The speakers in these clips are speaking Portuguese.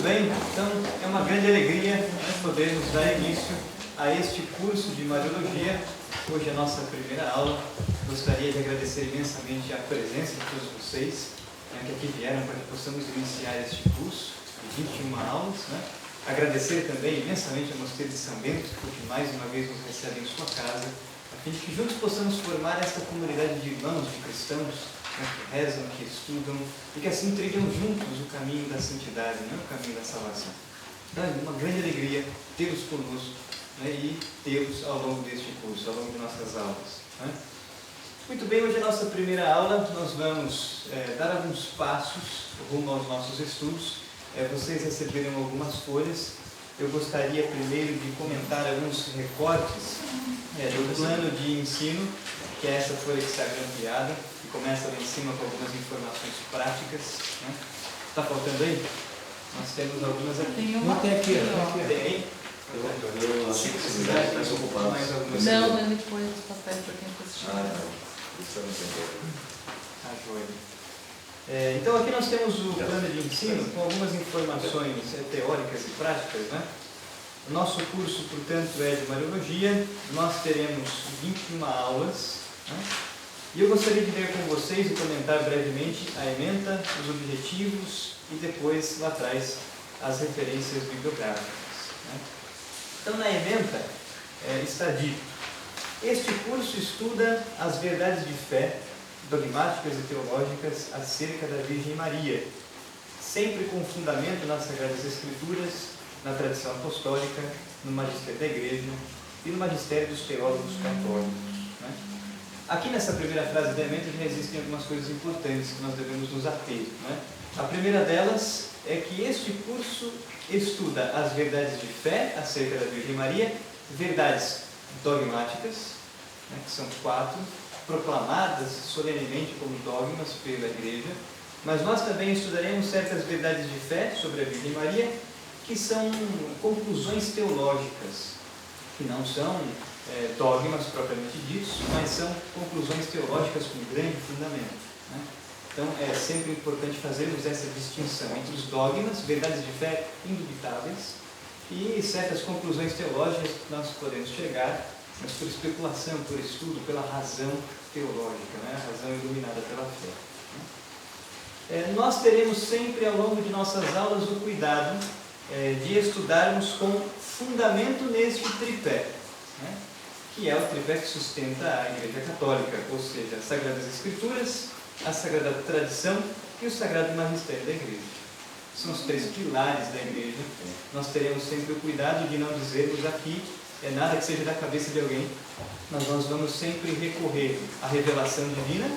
Muito bem, então é uma grande alegria podermos dar início a este curso de Mariologia. Hoje é a nossa primeira aula. Gostaria de agradecer imensamente a presença de todos vocês que aqui vieram para que possamos iniciar este curso de 21 aulas. Agradecer também imensamente ao Mosteiro de São Bento, que mais uma vez nos recebe em sua casa, a fim de que juntos possamos formar esta comunidade de irmãos, de cristãos, que rezam, que estudam e que assim trilham juntos o caminho da santidade, o caminho da salvação. Então é uma grande alegria tê-los conosco e tê-los ao longo deste curso, ao longo de nossas aulas. Muito bem, hoje é a nossa primeira aula. Nós vamos dar alguns passos rumo aos nossos estudos. Vocês receberam algumas folhas. Eu gostaria primeiro de comentar alguns recortes do plano de ensino, que é essa folha que está grampeada, que começa lá em cima com algumas informações práticas. Está faltando aí? Nós temos algumas aqui. Não tem aqui, Tem. Eu achei que você está mais ocupado. Não, ele põe os papéis para quem está assistindo. Isso eu não entendi. A joia. Então aqui nós temos o plano de ensino com algumas informações teóricas e práticas. O nosso curso, portanto, é de Mariologia. Nós teremos 21 aulas. E eu gostaria de ler com vocês e comentar brevemente a ementa, os objetivos e depois, lá atrás, as referências bibliográficas. Então, na ementa está dito: este curso estuda as verdades de fé, dogmáticas e teológicas acerca da Virgem Maria, sempre com fundamento nas Sagradas Escrituras, na tradição apostólica, no magistério da Igreja e no magistério dos teólogos católicos. Aqui nessa primeira frase da ementa já existem algumas coisas importantes que nós devemos nos ater. A primeira delas é que este curso estuda as verdades de fé acerca da Virgem Maria, verdades dogmáticas, que são 4, proclamadas solenemente como dogmas pela Igreja, mas nós também estudaremos certas verdades de fé sobre a Virgem Maria, que são conclusões teológicas, que não são dogmas propriamente ditos, mas são conclusões teológicas com grande fundamento. Então é sempre importante fazermos essa distinção entre os dogmas, verdades de fé indubitáveis, e certas conclusões teológicas que nós podemos chegar, mas por especulação, por estudo, pela razão teológica, a razão iluminada pela fé. Nós teremos sempre ao longo de nossas aulas o cuidado de estudarmos com fundamento neste tripé, que é o tripé que sustenta a Igreja Católica, ou seja, as Sagradas Escrituras, a Sagrada Tradição e o Sagrado Magistério da Igreja. São os 3 pilares da Igreja. Nós teremos sempre o cuidado de não dizermos aqui nada que seja da cabeça de alguém, mas nós vamos sempre recorrer à revelação divina,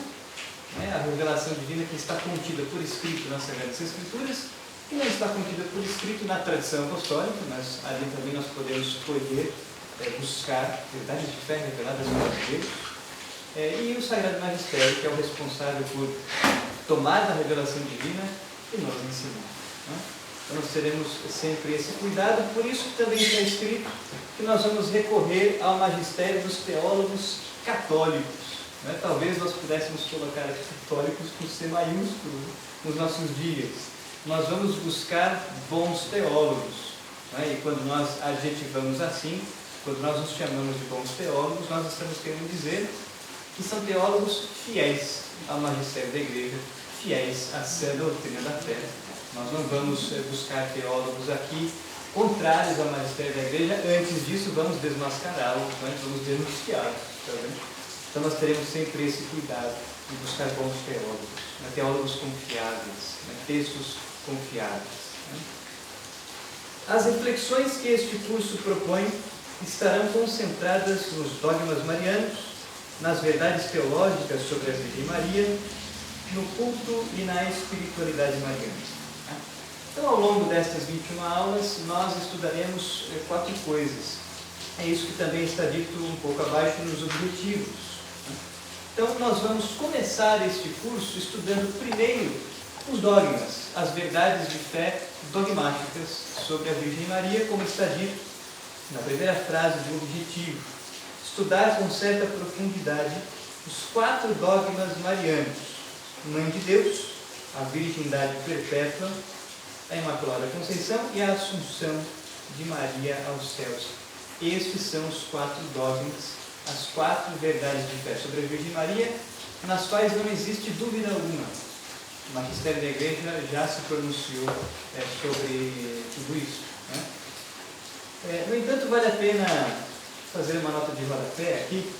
a revelação divina que está contida por escrito nas Sagradas Escrituras, que não está contida por escrito na tradição apostólica, mas ali também nós podemos escolher, buscar verdades de fé reveladas por Deus, e o Sagrado Magistério, que é o responsável por tomar da revelação divina e nos ensinar. Então nós teremos sempre esse cuidado, por isso que também está escrito que nós vamos recorrer ao magistério dos teólogos católicos. Talvez nós pudéssemos colocar aqui católicos com C maiúsculo nos nossos dias. Nós vamos buscar bons teólogos. E quando nós adjetivamos assim, quando nós nos chamamos de bons teólogos, nós estamos querendo dizer que são teólogos fiéis ao magistério da Igreja, fiéis à sã doutrina da fé. Nós não vamos buscar teólogos aqui contrários ao magistério da Igreja. Antes disso, vamos desmascará-los, vamos denunciá-los. Então nós teremos sempre esse cuidado de buscar bons teólogos, teólogos confiáveis, textos confiáveis. As reflexões que este curso propõe estarão concentradas nos dogmas marianos, nas verdades teológicas sobre a Virgem Maria, no culto e na espiritualidade mariana. Então, ao longo destas 21 aulas, nós estudaremos 4 coisas. É isso que também está dito um pouco abaixo nos objetivos. Então, nós vamos começar este curso estudando primeiro os dogmas, as verdades de fé dogmáticas sobre a Virgem Maria, como está dito na primeira frase do objetivo. Estudar com certa profundidade os 4 dogmas marianos: Mãe de Deus, a virgindade perpétua, a Imaculada Conceição e a Assunção de Maria aos céus. Estes são os 4 dogmas, as 4 verdades de fé sobre a Virgem Maria, nas quais não existe dúvida alguma. O Magistério da Igreja já se pronunciou sobre tudo isso, né? No entanto, vale a pena fazer uma nota de rodapé aqui.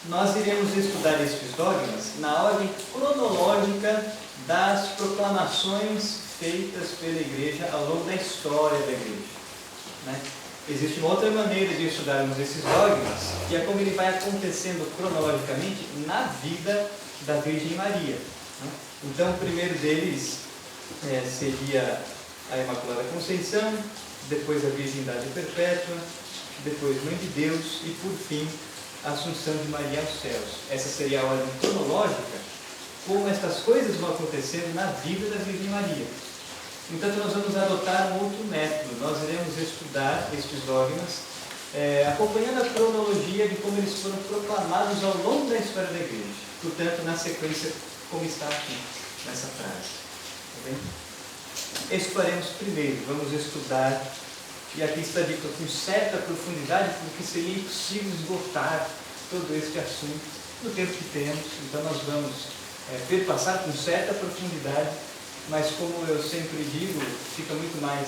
Nós iremos estudar estes dogmas na ordem cronológica das proclamações feitas pela Igreja ao longo da história da Igreja, né? Existe uma outra maneira de estudarmos esses dogmas, que é como ele vai acontecendo cronologicamente na vida da Virgem Maria, né? Então, o primeiro deles seria a Imaculada Conceição, depois a Virgindade Perpétua, depois Mãe de Deus e, por fim, a Assunção de Maria aos céus. Essa seria a ordem cronológica, como estas coisas vão acontecendo na vida da Virgem Maria. Entanto, nós vamos adotar um outro método. Nós iremos estudar estes dogmas, acompanhando a cronologia de como eles foram proclamados ao longo da história da Igreja. Portanto, na sequência, como está aqui, nessa frase. Tá bem? Isso faremos primeiro. Vamos estudar, e aqui está dito com certa profundidade, porque seria impossível esgotar todo este assunto no tempo que temos. Então, nós vamos perpassar com certa profundidade, mas como eu sempre digo, fica muito mais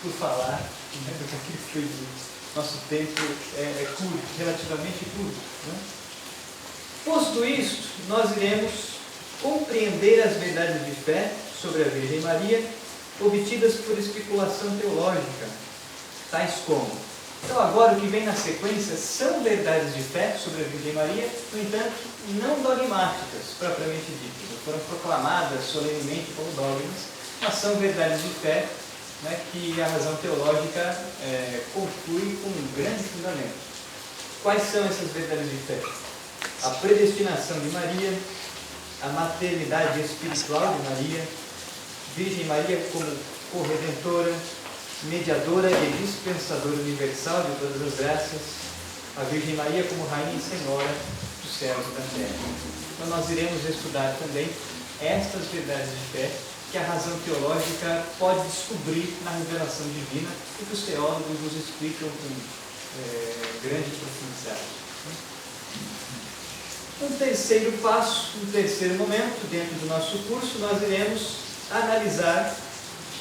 por falar, né, do que aquilo que foi dito. Nosso tempo é curto, relativamente curto, né? Posto isto, nós iremos compreender as verdades de fé sobre a Virgem Maria, obtidas por especulação teológica, tais como: então, agora o que vem na sequência são verdades de fé sobre a Virgem Maria, no entanto, não dogmáticas, propriamente ditas. Não foram proclamadas solenemente como dogmas, mas são verdades de fé, né, que a razão teológica conclui com um grande fundamento. Quais são essas verdades de fé? A predestinação de Maria, a maternidade espiritual de Maria, Virgem Maria como corredentora, mediadora e dispensadora universal de todas as graças, a Virgem Maria como Rainha e Senhora dos céus e da terra. Então, nós iremos estudar também estas verdades de fé que a razão teológica pode descobrir na revelação divina e que os teólogos nos explicam com grande profundidade. Um terceiro passo, um terceiro momento dentro do nosso curso, nós iremos analisar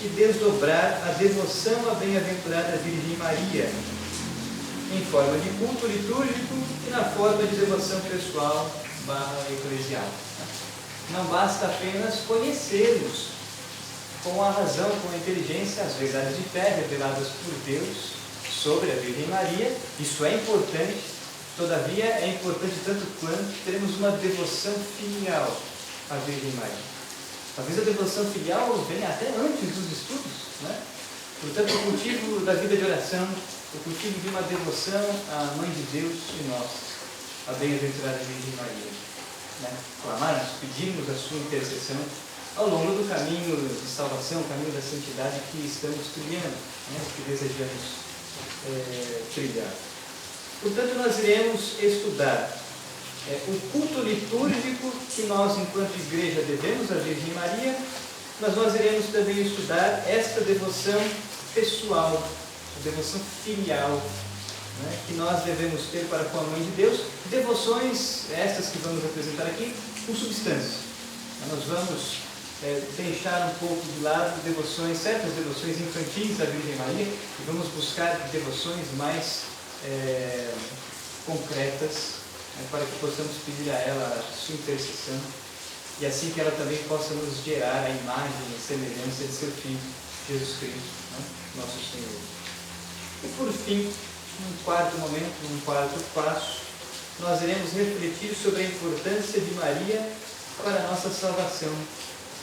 e desdobrar a devoção à bem-aventurada Virgem Maria, em forma de culto litúrgico e na forma de devoção pessoal / eclesial. Não basta apenas conhecermos com a razão, com a inteligência, as verdades de fé reveladas por Deus sobre a Virgem Maria. Isso é importante, todavia é importante tanto quanto teremos uma devoção filial à Virgem Maria. Talvez a devoção filial venha até antes dos estudos, né? Portanto, o cultivo da vida de oração, o cultivo de uma devoção à Mãe de Deus e nossa, a bem-aventurada Virgem Maria, né? Clamarmos, pedirmos a sua intercessão ao longo do caminho de salvação, o caminho da santidade que estamos trilhando, né? Que desejamos trilhar. Portanto, nós iremos estudar o culto litúrgico que nós, enquanto igreja, devemos à Virgem Maria, mas nós iremos também estudar esta devoção pessoal, a devoção filial, né, que nós devemos ter para com a Mãe de Deus, devoções, estas que vamos apresentar aqui, com substância. Nós vamos deixar um pouco de lado certas devoções infantis à Virgem Maria, e vamos buscar devoções mais concretas, para que possamos pedir a ela a sua intercessão, e assim que ela também possa nos gerar a imagem e semelhança de seu Filho, Jesus Cristo, né? Nosso Senhor. E por fim, num quarto momento, num quarto passo, nós iremos refletir sobre a importância de Maria para a nossa salvação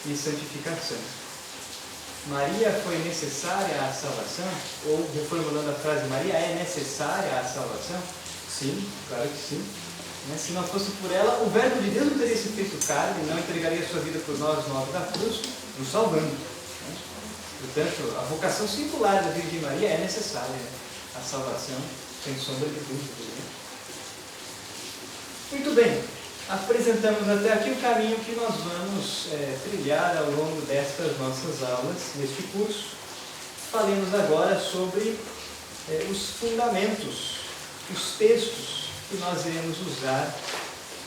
e santificação. Maria foi necessária à salvação? Ou, reformulando a frase, Maria é necessária à salvação? Sim, claro que sim. Se não fosse por ela, o Verbo de Deus não teria se feito carne, não entregaria a sua vida por nós no alto da cruz, nos salvando. Portanto, a vocação singular da Virgem Maria é necessária, a salvação, sem sombra de dúvida. Muito bem, apresentamos até aqui o caminho que nós vamos trilhar ao longo destas nossas aulas, neste curso. Falemos agora sobre os fundamentos, os textos que nós iremos usar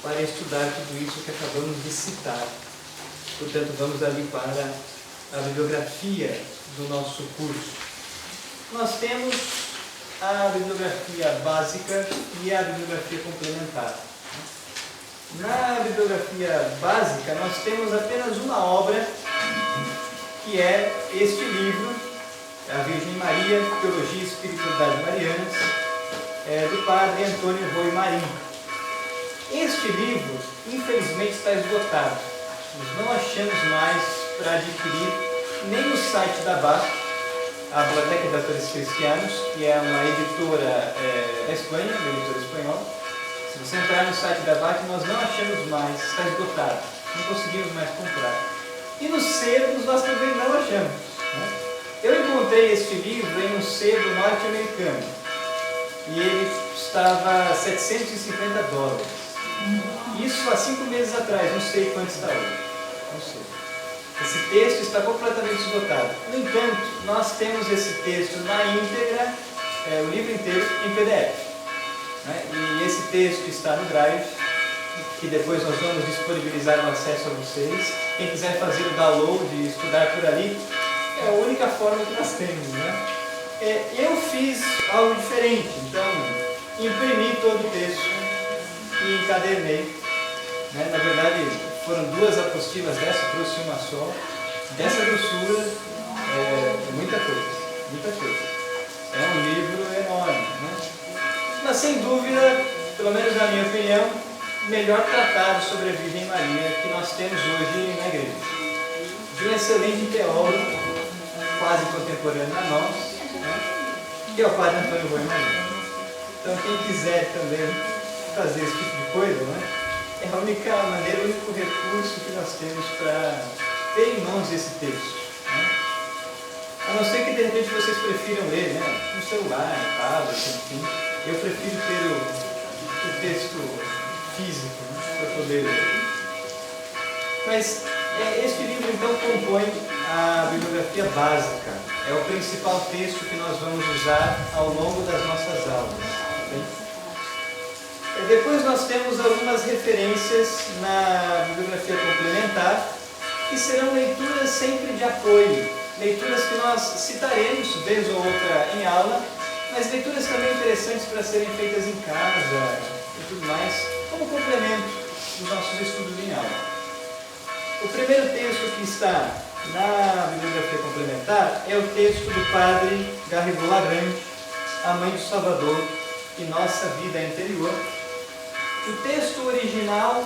para estudar tudo isso que acabamos de citar. Portanto, vamos ali para a bibliografia do nosso curso. Nós temos a bibliografia básica e a bibliografia complementar. Na bibliografia básica, nós temos apenas uma obra, que é este livro, A Virgem Maria, Teologia e Espiritualidade Marianas, do padre Antônio Rui Marinho. Este livro, infelizmente, está esgotado. Nós não achamos mais para adquirir nem no site da BAC, a Biblioteca de Autores Cristianos, que é uma editora da Espanha, uma editora espanhola. Se você entrar no site da BAC, nós não achamos mais, está esgotado, não conseguimos mais comprar. E nos sebos nós também não achamos. Né? Eu encontrei este livro em um sebo norte-americano e ele estava a $750. Isso há 5 meses atrás, não sei quanto está hoje. Não sei. Esse texto está completamente esgotado. No entanto, nós temos esse texto na íntegra, o livro inteiro, em PDF. Né? E esse texto está no Drive, que depois nós vamos disponibilizar o acesso a vocês. Quem quiser fazer o download e estudar por ali, é a única forma que nós temos. Né? Eu fiz algo diferente, então imprimi todo o texto e encadernei. Né? Na verdade, foram 2 apostilas dessa, trouxe uma só. Dessa grossura, muita coisa, muita coisa. É um livro enorme. Né? Mas sem dúvida, pelo menos na minha opinião, melhor tratado sobre a Virgem Maria que nós temos hoje na igreja. De um excelente teólogo, quase contemporâneo a nós, né? Que é o padre Antônio Rui Marinho. Então quem quiser também fazer esse tipo de coisa, né? É a única maneira, o único recurso que nós temos para ter em mãos esse texto. Né? A não ser que de repente vocês prefiram ler, né? No celular, no tablet, enfim. Eu prefiro ter o texto físico, né, para poder ler. Mas este livro então compõe a bibliografia básica. É o principal texto que nós vamos usar ao longo das nossas aulas. Bem? Depois nós temos algumas referências na bibliografia complementar, que serão leituras sempre de apoio. Leituras que nós citaremos, vez ou outra, em aula, mas leituras também interessantes para serem feitas em casa e tudo mais, como complemento dos nossos estudos em aula. O primeiro texto que está na bibliografia complementar é o texto do padre Garrigou Lagrange, A Mãe do Salvador e Nossa Vida Interior. O texto original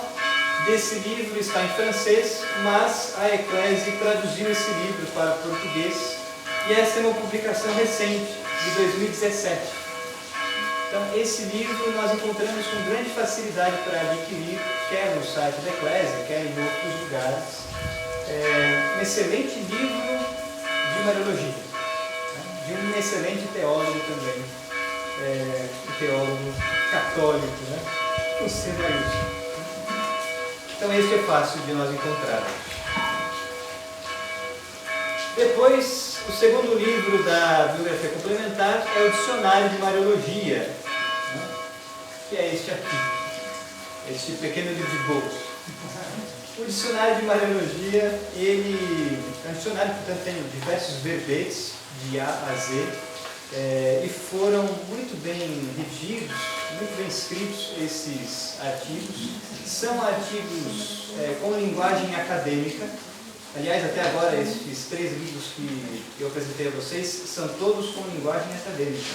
desse livro está em francês, mas a Eclésia traduziu esse livro para português e essa é uma publicação recente, de 2017. Então, esse livro nós encontramos com grande facilidade para adquirir, quer no site da Eclésia, quer em outros lugares. Um excelente livro de Mariologia, né? De um excelente teólogo também, um teólogo católico, né? O C. Maiúsculo. Então, este é fácil de nós encontrarmos. Depois, o segundo livro da bibliografia complementar é o Dicionário de Mariologia, né? Que é este aqui, este pequeno livro de bolso. O Dicionário de Mariologia, ele é um dicionário que, portanto, tem diversos verbetes, de A a Z, e foram muito bem redigidos, muito bem escritos esses artigos. São artigos com linguagem acadêmica. Aliás, até agora, esses 3 livros que eu apresentei a vocês são todos com linguagem acadêmica,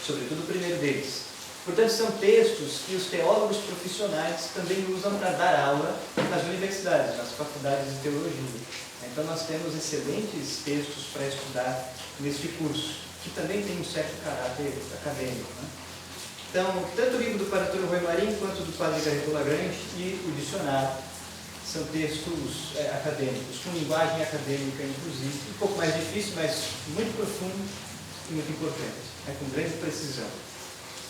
sobretudo o primeiro deles. Portanto, são textos que os teólogos profissionais também usam para dar aula nas universidades, nas faculdades de teologia. Então, nós temos excelentes textos para estudar neste curso, que também tem um certo caráter acadêmico. Né? Então, tanto o livro do padre Antônio Rui Marinho quanto do padre Garrigou Lagrange e o dicionário são textos acadêmicos, com linguagem acadêmica, inclusive, um pouco mais difícil, mas muito profundo e muito importante, com grande precisão.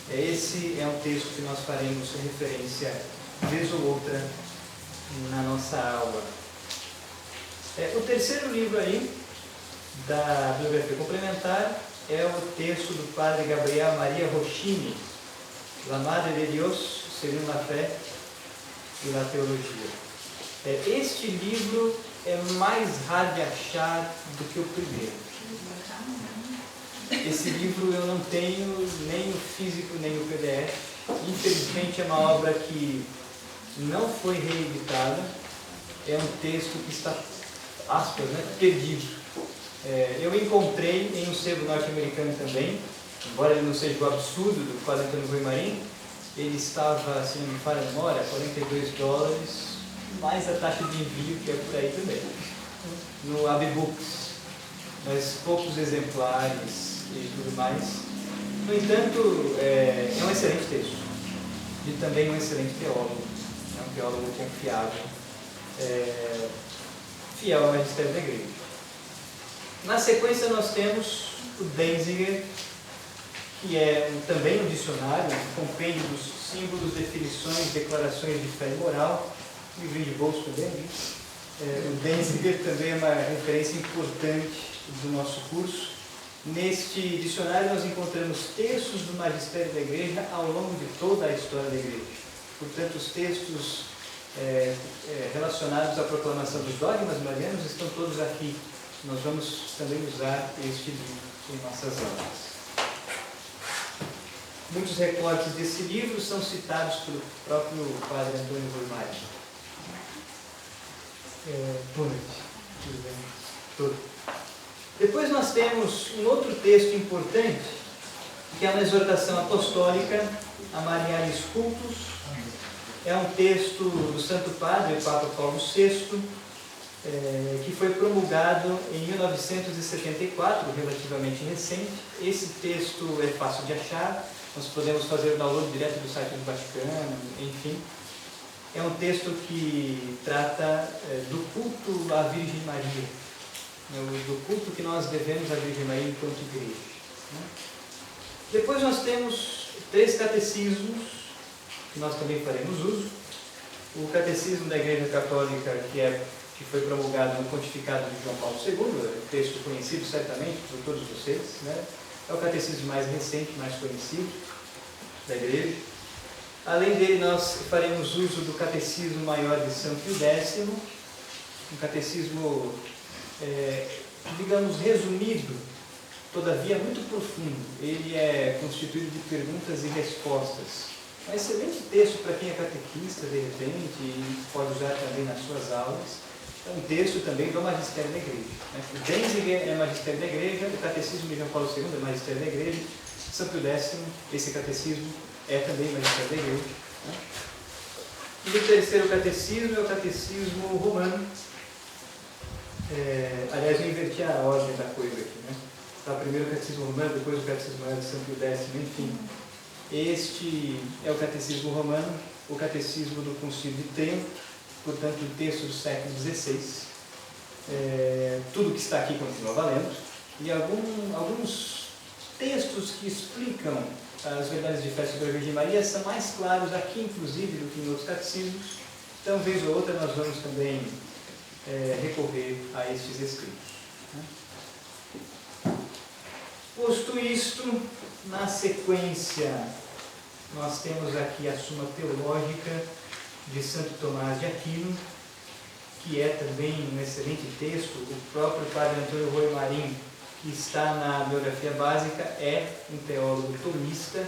Esse é um texto que nós faremos referência vez ou outra na nossa aula. O terceiro livro aí da bibliografia complementar é o texto do padre Gabriel Maria Rochini, La Madre de Dios, segundo a fé e a teologia. Este livro é mais raro de achar do que o primeiro. Esse livro eu não tenho nem o físico nem o PDF. Infelizmente é uma obra que não foi reeditada. É um texto que está, aspas, né, perdido. Eu encontrei em um sebo norte-americano também, embora ele não seja o absurdo do Padre Antônio Rui Marim. Ele estava, se não me falha a memória, $42, mais a taxa de envio que é por aí também. No Abbebooks, mas poucos exemplares e tudo mais. No entanto, é um excelente texto. E também um excelente teólogo. É um teólogo confiável, fiel ao magistério da igreja. Na sequência nós temos o Denzinger, que é também um dicionário, um compêndio dos símbolos, definições, declarações de fé e moral, livrinho de bolso também. O Denzinger também é uma referência importante do nosso curso. Neste dicionário nós encontramos textos do magistério da igreja ao longo de toda a história da igreja. Portanto, os textos relacionados à proclamação dos dogmas marianos estão todos aqui. Nós vamos também usar este livro em nossas aulas. Muitos recortes desse livro são citados pelo próprio padre Antônio Rui Marim. Boa noite. Tudo bem? Tudo. Depois nós temos um outro texto importante, que é uma exortação apostólica, a Marialis Cultus. É um texto do Santo Padre, o Papa Paulo VI, que foi promulgado em 1974, relativamente recente. Esse texto é fácil de achar, nós podemos fazer o download direto do site do Vaticano, enfim. É um texto que trata do culto à Virgem Maria, do culto que nós devemos à Virgem Maria enquanto igreja. Depois nós temos 3 catecismos, que nós também faremos uso. O Catecismo da Igreja Católica, que foi promulgado no Pontificado de João Paulo II, um texto conhecido certamente por todos vocês, né? É o catecismo mais recente, mais conhecido da Igreja. Além dele, nós faremos uso do Catecismo Maior de São Pio X, um catecismo, digamos, resumido, todavia muito profundo. Ele é constituído de perguntas e respostas. Um excelente texto para quem é catequista, de repente, e pode usar também nas suas aulas. É um texto também do Magistério da Igreja. O Denzinger é Magistério da Igreja, o Catecismo de João Paulo II é Magistério da Igreja, São Pio X, esse catecismo é também Magistério da Igreja. E o terceiro catecismo é o Catecismo Romano. Aliás, eu inverti a ordem da coisa aqui, né? Tá, primeiro o Catecismo Romano, depois o Catecismo Maior de São Pio X, enfim. Este é o Catecismo Romano, o Catecismo do Concílio de Trento, portanto, o texto do século XVI. Tudo que está aqui continua valendo. E alguns textos que explicam as verdades de fé sobre a Virgem Maria são mais claros aqui, inclusive, do que em outros catecismos. Então, vez ou outra, nós vamos também recorrer a estes escritos. Posto isto, na sequência, nós temos aqui a Suma Teológica de Santo Tomás de Aquino, que é também um excelente texto. O próprio padre Antônio Rui Marim, que está na biografia básica, é um teólogo tomista.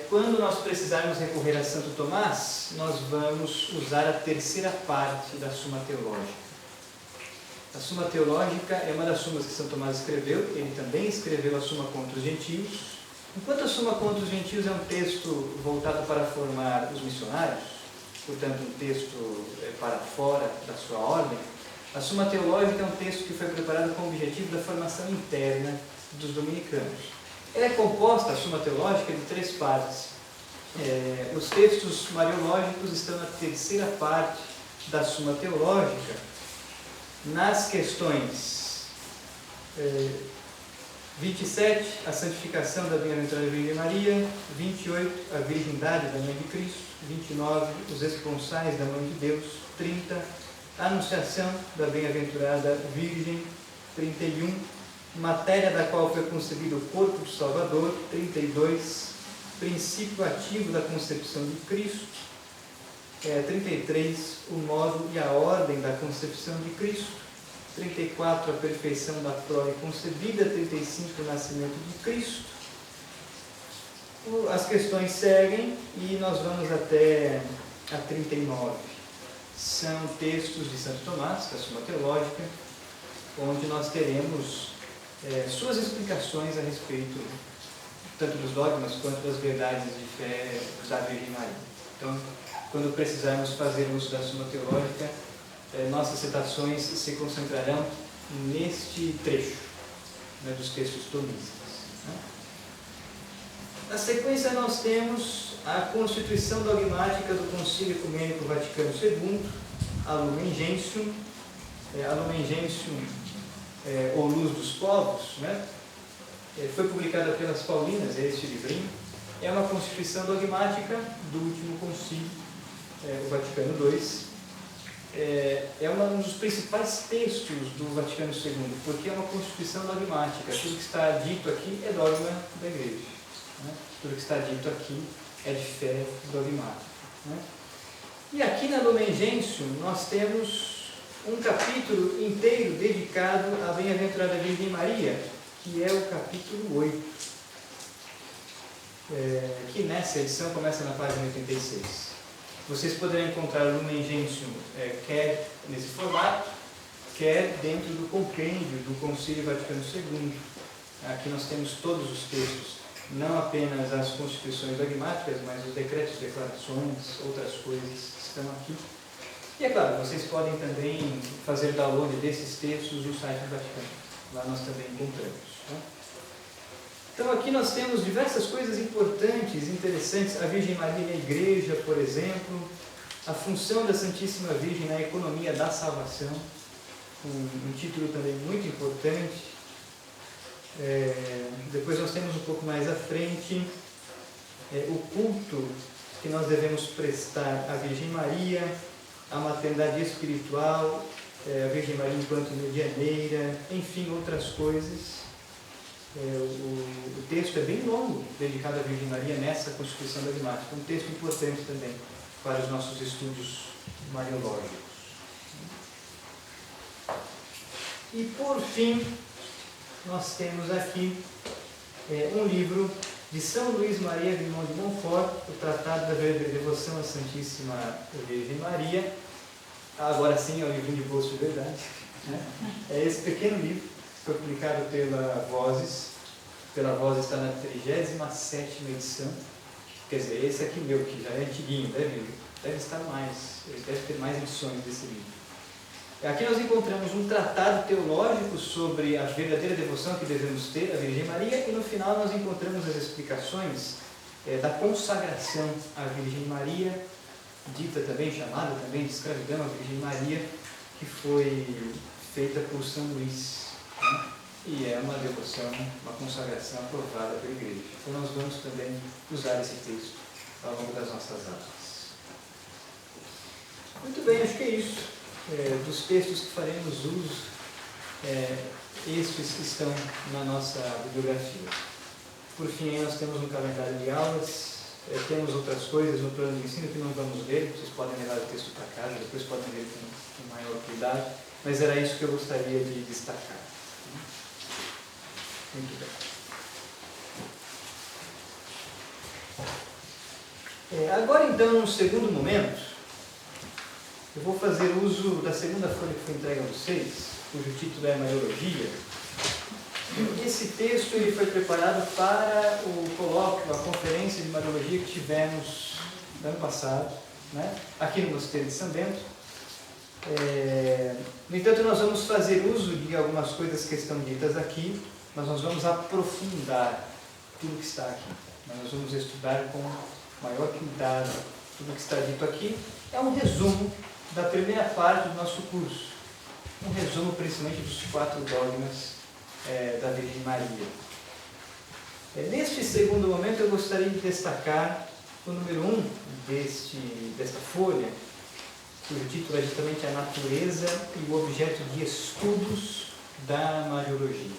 Quando nós precisarmos recorrer a Santo Tomás, nós vamos usar a terceira parte da Suma Teológica. A Suma Teológica é uma das sumas que Santo Tomás escreveu. Ele também escreveu a Suma contra os Gentios. Enquanto a Suma contra os Gentios é um texto voltado para formar os missionários, portanto um texto para fora da sua ordem, a Suma Teológica é um texto que foi preparado com o objetivo da formação interna dos dominicanos. Ela é composta, a Suma Teológica, de 3 partes. Os textos mariológicos estão na terceira parte da Suma Teológica, nas questões 27, a santificação da bem-aventurada Virgem Maria. 28, a virgindade da Mãe de Cristo. 29, os esponsais da Mãe de Deus. 30, a anunciação da bem-aventurada Virgem. 31, matéria da qual foi concebido o corpo do Salvador. 32, princípio ativo da concepção de Cristo. 33, o modo e a ordem da concepção de Cristo. 34, a perfeição da prole concebida. 35, o nascimento de Cristo. As questões seguem e nós vamos até a 39. São textos de Santo Tomás, da Suma Teológica, onde nós teremos suas explicações a respeito tanto dos dogmas quanto das verdades de fé da Virgem Maria. Então, quando precisarmos fazer uso da Suma Teológica, nossas citações se concentrarão neste trecho, né, dos textos tomistas. Né? Na sequência, nós temos a constituição dogmática do Concílio Ecumênico Vaticano II, a Lumen Gentium, ou Luz dos Povos, né? Foi publicada pelas Paulinas, este livrinho. É uma constituição dogmática do último concílio, o Vaticano II. É um dos principais textos do Vaticano II, porque é uma constituição dogmática. Tudo que está dito aqui é dogma da Igreja. Né? Tudo que está dito aqui é de fé dogmática. Né? E aqui na Lumen Gentium nós temos um capítulo inteiro dedicado à bem-aventurada Virgem Maria, que é o capítulo 8, que nessa edição começa na página 86. Vocês poderão encontrar o Lumen Gentium quer nesse formato, quer dentro do compêndio do Concílio Vaticano II. Aqui nós temos todos os textos, não apenas as constituições dogmáticas, mas os decretos, declarações, outras coisas estão aqui. E é claro, vocês podem também fazer download desses textos no site do Vaticano. Lá nós também encontramos. Né? Então aqui nós temos diversas coisas importantes, interessantes. A Virgem Maria na Igreja, por exemplo. A função da Santíssima Virgem na economia da salvação. Um título também muito importante. Depois nós temos um pouco mais à frente o culto que nós devemos prestar à Virgem Maria, a maternidade espiritual, a Virgem Maria enquanto medianeira, enfim, outras coisas. O texto é bem longo, dedicado à Virgem Maria nessa Constituição dogmática. Um texto importante também para os nossos estudos mariológicos. E por fim, nós temos aqui um livro de São Luís Maria Vimont de Montfort, o Tratado da Devoção à Santíssima Virgem Maria. Agora sim, é um livrinho de bolso de verdade. Né? É esse pequeno livro, que foi publicado pela Vozes. Pela Vozes está na 37ª edição. Quer dizer, esse aqui meu, que já é antiguinho, deve estar mais, deve ter mais edições desse livro. Aqui nós encontramos um tratado teológico sobre a verdadeira devoção que devemos ter à Virgem Maria, e no final nós encontramos as explicações da consagração à Virgem Maria, dita também, chamada também de escravidão à Virgem Maria, que foi feita por São Luís. Né? E é uma devoção, uma consagração aprovada pela Igreja. Então nós vamos também usar esse texto ao longo das nossas aulas. Muito bem, acho que é isso. Dos textos que faremos uso, estes estão na nossa bibliografia. Por fim, nós temos um calendário de aulas, temos outras coisas no plano de ensino que não vamos ler, vocês podem levar o texto para casa, depois podem ler com maior cuidado, mas era isso que eu gostaria de destacar. Muito bem. Agora, então, no segundo momento, eu vou fazer uso da segunda folha que foi entregue a vocês, cujo título é Mariologia. Esse texto ele foi preparado para o colóquio, a conferência de Mariologia que tivemos no ano passado, né, aqui no Mosteiro de São Bento. No entanto, nós vamos fazer uso de algumas coisas que estão ditas aqui, mas nós vamos aprofundar tudo que está aqui. Nós vamos estudar com maior cuidado tudo que está dito aqui. É um resumo da primeira parte do nosso curso. Um resumo principalmente dos 4 dogmas da Virgem Maria. Neste segundo momento, eu gostaria de destacar o número 1 desta folha, cujo título é justamente A Natureza e o Objeto de Estudos da Mariologia.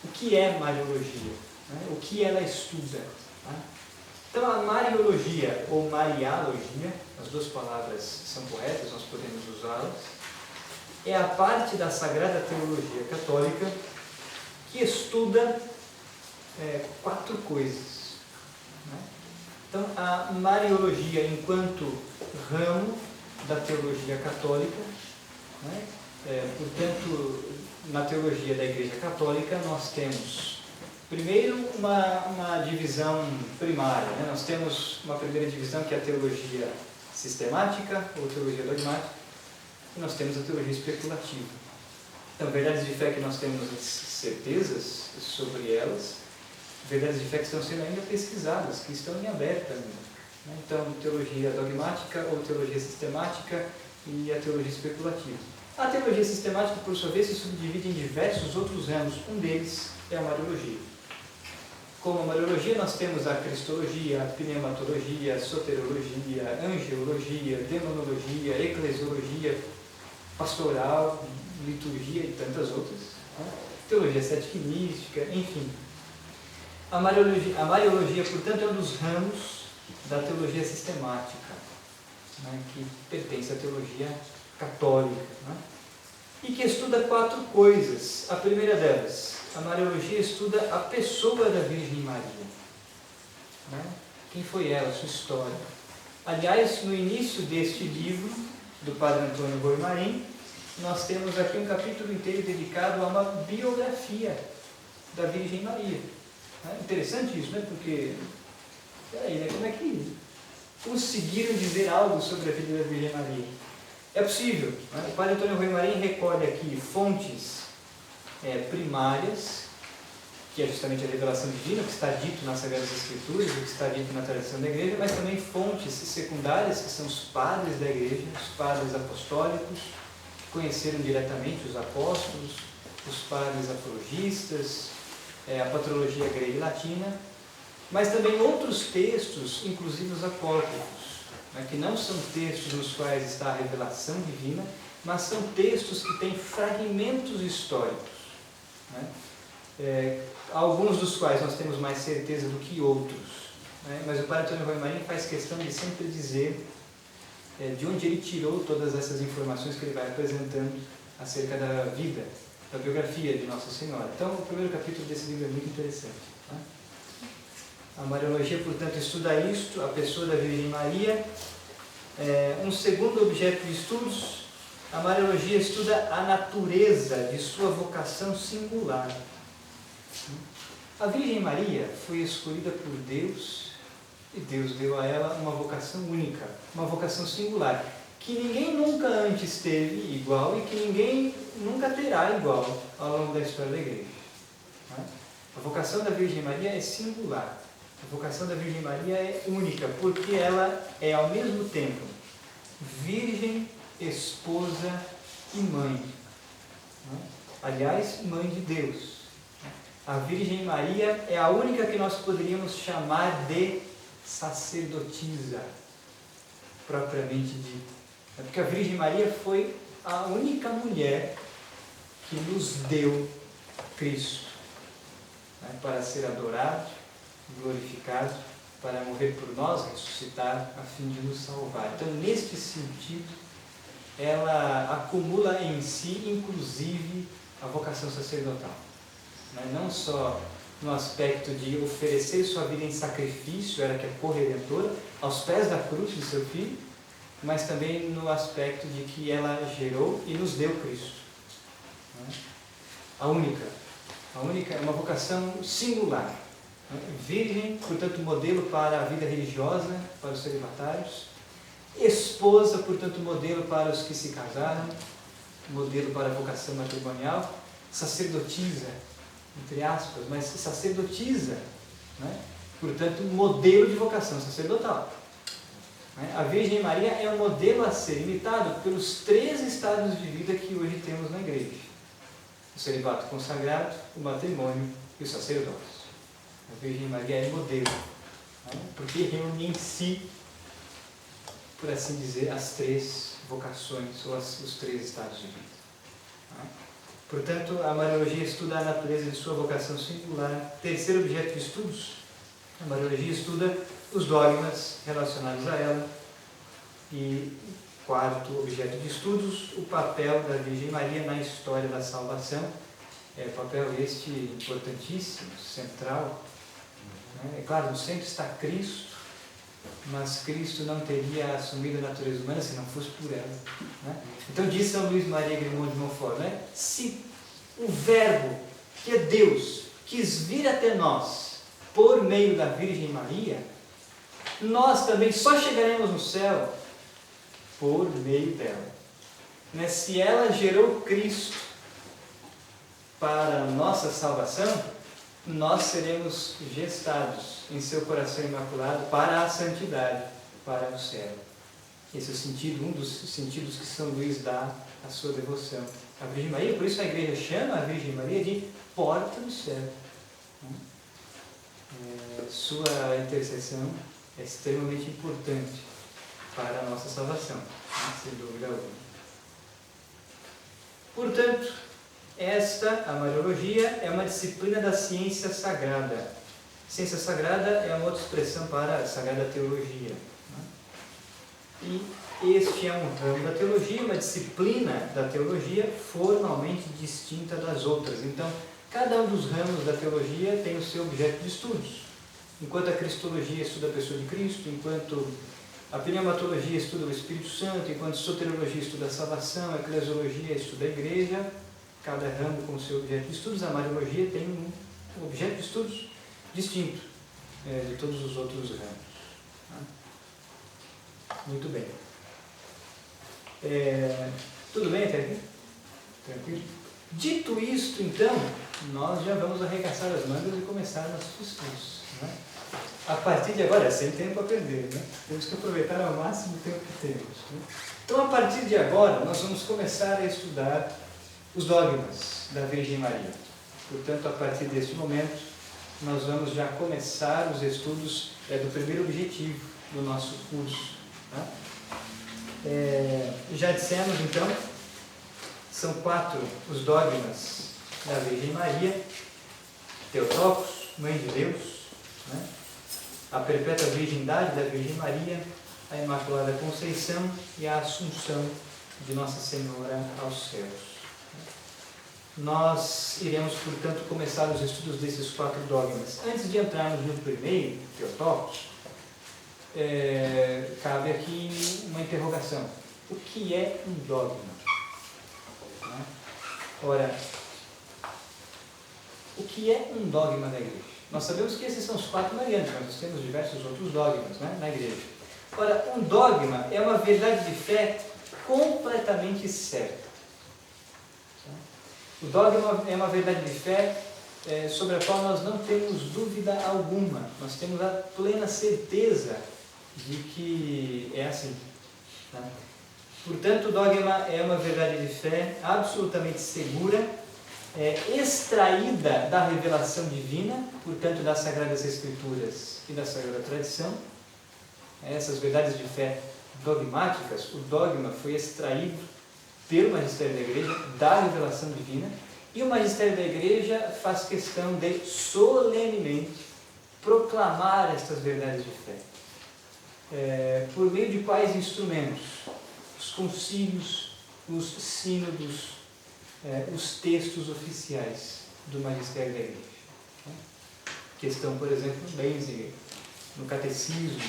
O que é Mariologia? O que ela estuda? Então, a Mariologia ou Marialogia, as duas palavras são corretas, nós podemos usá-las, é a parte da Sagrada Teologia Católica que estuda 4 coisas. Então, a Mariologia, enquanto ramo da teologia católica, portanto, na teologia da Igreja Católica, nós temos, primeiro, uma divisão primária. Nós temos uma primeira divisão que é a teologia sistemática ou teologia dogmática, e nós temos a teologia especulativa. Então, verdades de fé que nós temos certezas sobre elas, verdades de fé que estão sendo ainda pesquisadas, que estão em aberto ainda. Então, teologia dogmática ou teologia sistemática e a teologia especulativa. A teologia sistemática, por sua vez, se subdivide em diversos outros ramos. Um deles é a Mariologia. Como a Mariologia, nós temos a Cristologia, a Pneumatologia, a Soterologia, a Angelologia, a Demonologia, a Eclesiologia, Pastoral, Liturgia e tantas outras. Teologia cética e mística, enfim. A Mariologia, portanto, é um dos ramos da teologia sistemática, que pertence à teologia católica, e que estuda 4 coisas. A primeira delas, a Mariologia estuda a pessoa da Virgem Maria. Quem foi ela, sua história. Aliás, no início deste livro, do Padre Antônio Goimarim, nós temos aqui um capítulo inteiro dedicado a uma biografia da Virgem Maria. Interessante isso, porque, como é que conseguiram dizer algo sobre a vida da Virgem Maria? É possível. O Padre Antônio Goimarim recolhe aqui fontes primárias, que é justamente a revelação divina, o que está dito nas Sagradas Escrituras, o que está dito na tradição da Igreja, mas também fontes secundárias, que são os padres da Igreja, os padres apostólicos, que conheceram diretamente os apóstolos, os padres apologistas, a patrologia grega e latina, mas também outros textos, inclusive os apócrifos, que não são textos nos quais está a revelação divina, mas são textos que têm fragmentos históricos. Alguns dos quais nós temos mais certeza do que outros. Mas o Padre Antônio Goimarim faz questão de sempre dizer de onde ele tirou todas essas informações que ele vai apresentando acerca da vida, da biografia de Nossa Senhora. Então, o primeiro capítulo desse livro é muito interessante. A Mariologia, portanto, estuda isto, a pessoa da Virgem Maria. Um segundo objeto de estudos, a Mariologia estuda a natureza de sua vocação singular. A Virgem Maria foi escolhida por Deus, e Deus deu a ela uma vocação única, uma vocação singular, que ninguém nunca antes teve igual e que ninguém nunca terá igual ao longo da história da Igreja. A vocação da Virgem Maria é singular. A vocação da Virgem Maria é única, porque ela é ao mesmo tempo virgem, esposa e mãe. Aliás, mãe de Deus. A Virgem Maria é a única que nós poderíamos chamar de sacerdotisa, propriamente dita. Porque a Virgem Maria foi a única mulher que nos deu Cristo, para ser adorado, glorificado, para morrer por nós, ressuscitar, a fim de nos salvar. Então, neste sentido, ela acumula em si, inclusive, a vocação sacerdotal. Não só no aspecto de oferecer sua vida em sacrifício, ela que é corredentora, aos pés da cruz de seu Filho, mas também no aspecto de que ela gerou e nos deu Cristo. A única é uma vocação singular. Virgem, portanto, modelo para a vida religiosa, para os celibatários. Esposa, portanto, modelo para os que se casaram, modelo para a vocação matrimonial. Sacerdotisa, entre aspas, mas sacerdotisa, portanto, modelo de vocação sacerdotal. A Virgem Maria é um modelo a ser imitado pelos 3 estados de vida que hoje temos na Igreja: o celibato consagrado, o matrimônio e o sacerdócio. A Virgem Maria é modelo, né? Porque reúne em si, por assim dizer, as três vocações ou os três estados de vida. Né? Portanto, a Mariologia estuda a natureza de sua vocação singular. Terceiro objeto de estudos, a Mariologia estuda os dogmas relacionados a ela. E quarto objeto de estudos, o papel da Virgem Maria na história da salvação. Papel este importantíssimo, central. Né? É claro, no centro está Cristo, mas Cristo não teria assumido a natureza humana se não fosse por ela. Né? Então diz São Luís Maria Grimond de Montfort, né? Se o Verbo, que é Deus, quis vir até nós por meio da Virgem Maria, nós também só chegaremos no céu por meio dela. Né? Se ela gerou Cristo para a nossa salvação, nós seremos gestados em seu coração imaculado para a santidade, para o céu. Esse é o sentido, um dos sentidos que São Luís dá à sua devoção à Virgem Maria. Por isso a Igreja chama a Virgem Maria de porta do céu. Sua intercessão é extremamente importante para a nossa salvação, sem dúvida alguma. Portanto, a Mariologia é uma disciplina da ciência sagrada. Ciência sagrada é uma outra expressão para a Sagrada Teologia. Né? E este é um ramo da teologia, uma disciplina da teologia formalmente distinta das outras. Então, cada um dos ramos da teologia tem o seu objeto de estudos. Enquanto a Cristologia estuda a pessoa de Cristo, enquanto a pneumatologia estuda o Espírito Santo, enquanto a soteriologia estuda a salvação, a eclesiologia estuda a igreja, cada ramo com o seu objeto de estudos, a Mariologia tem um objeto de estudos distinto de todos os outros ramos. Muito bem. Tudo bem até aqui? Tranquilo? Dito isto, então, nós já vamos arregaçar as mangas e começar nossos estudos. Né? A partir de agora, sem tempo a perder, né? Temos que aproveitar ao máximo o tempo que temos. Né? Então, a partir de agora, nós vamos começar a estudar os dogmas da Virgem Maria. Portanto, a partir deste momento, nós vamos já começar os estudos do primeiro objetivo do nosso curso. Tá? Já dissemos, então, são 4 os dogmas da Virgem Maria: Theotokos, Mãe de Deus, né? A perpétua virgindade da Virgem Maria, a Imaculada Conceição e a Assunção de Nossa Senhora aos céus. Nós iremos, portanto, começar os estudos desses 4 dogmas. Antes de entrarmos no primeiro, Theotokos, cabe aqui uma interrogação. O que é um dogma? Ora, o que é um dogma da Igreja? Nós sabemos que esses são os 4 marianos, mas nós temos diversos outros dogmas, né, na Igreja. Ora, um dogma é uma verdade de fé completamente certa. O dogma é uma verdade de fé sobre a qual nós não temos dúvida alguma. Nós temos a plena certeza de que é assim. Tá? Portanto, o dogma é uma verdade de fé absolutamente segura, extraída da revelação divina, portanto, das Sagradas Escrituras e da Sagrada Tradição. Essas verdades de fé dogmáticas, o dogma foi extraído pelo magistério da Igreja, da revelação divina, e o magistério da Igreja faz questão de solenemente proclamar estas verdades de fé. Por meio de quais instrumentos? Os concílios, os sínodos, os textos oficiais do magistério da Igreja. Que estão, por exemplo, no Benziger, no Catecismo,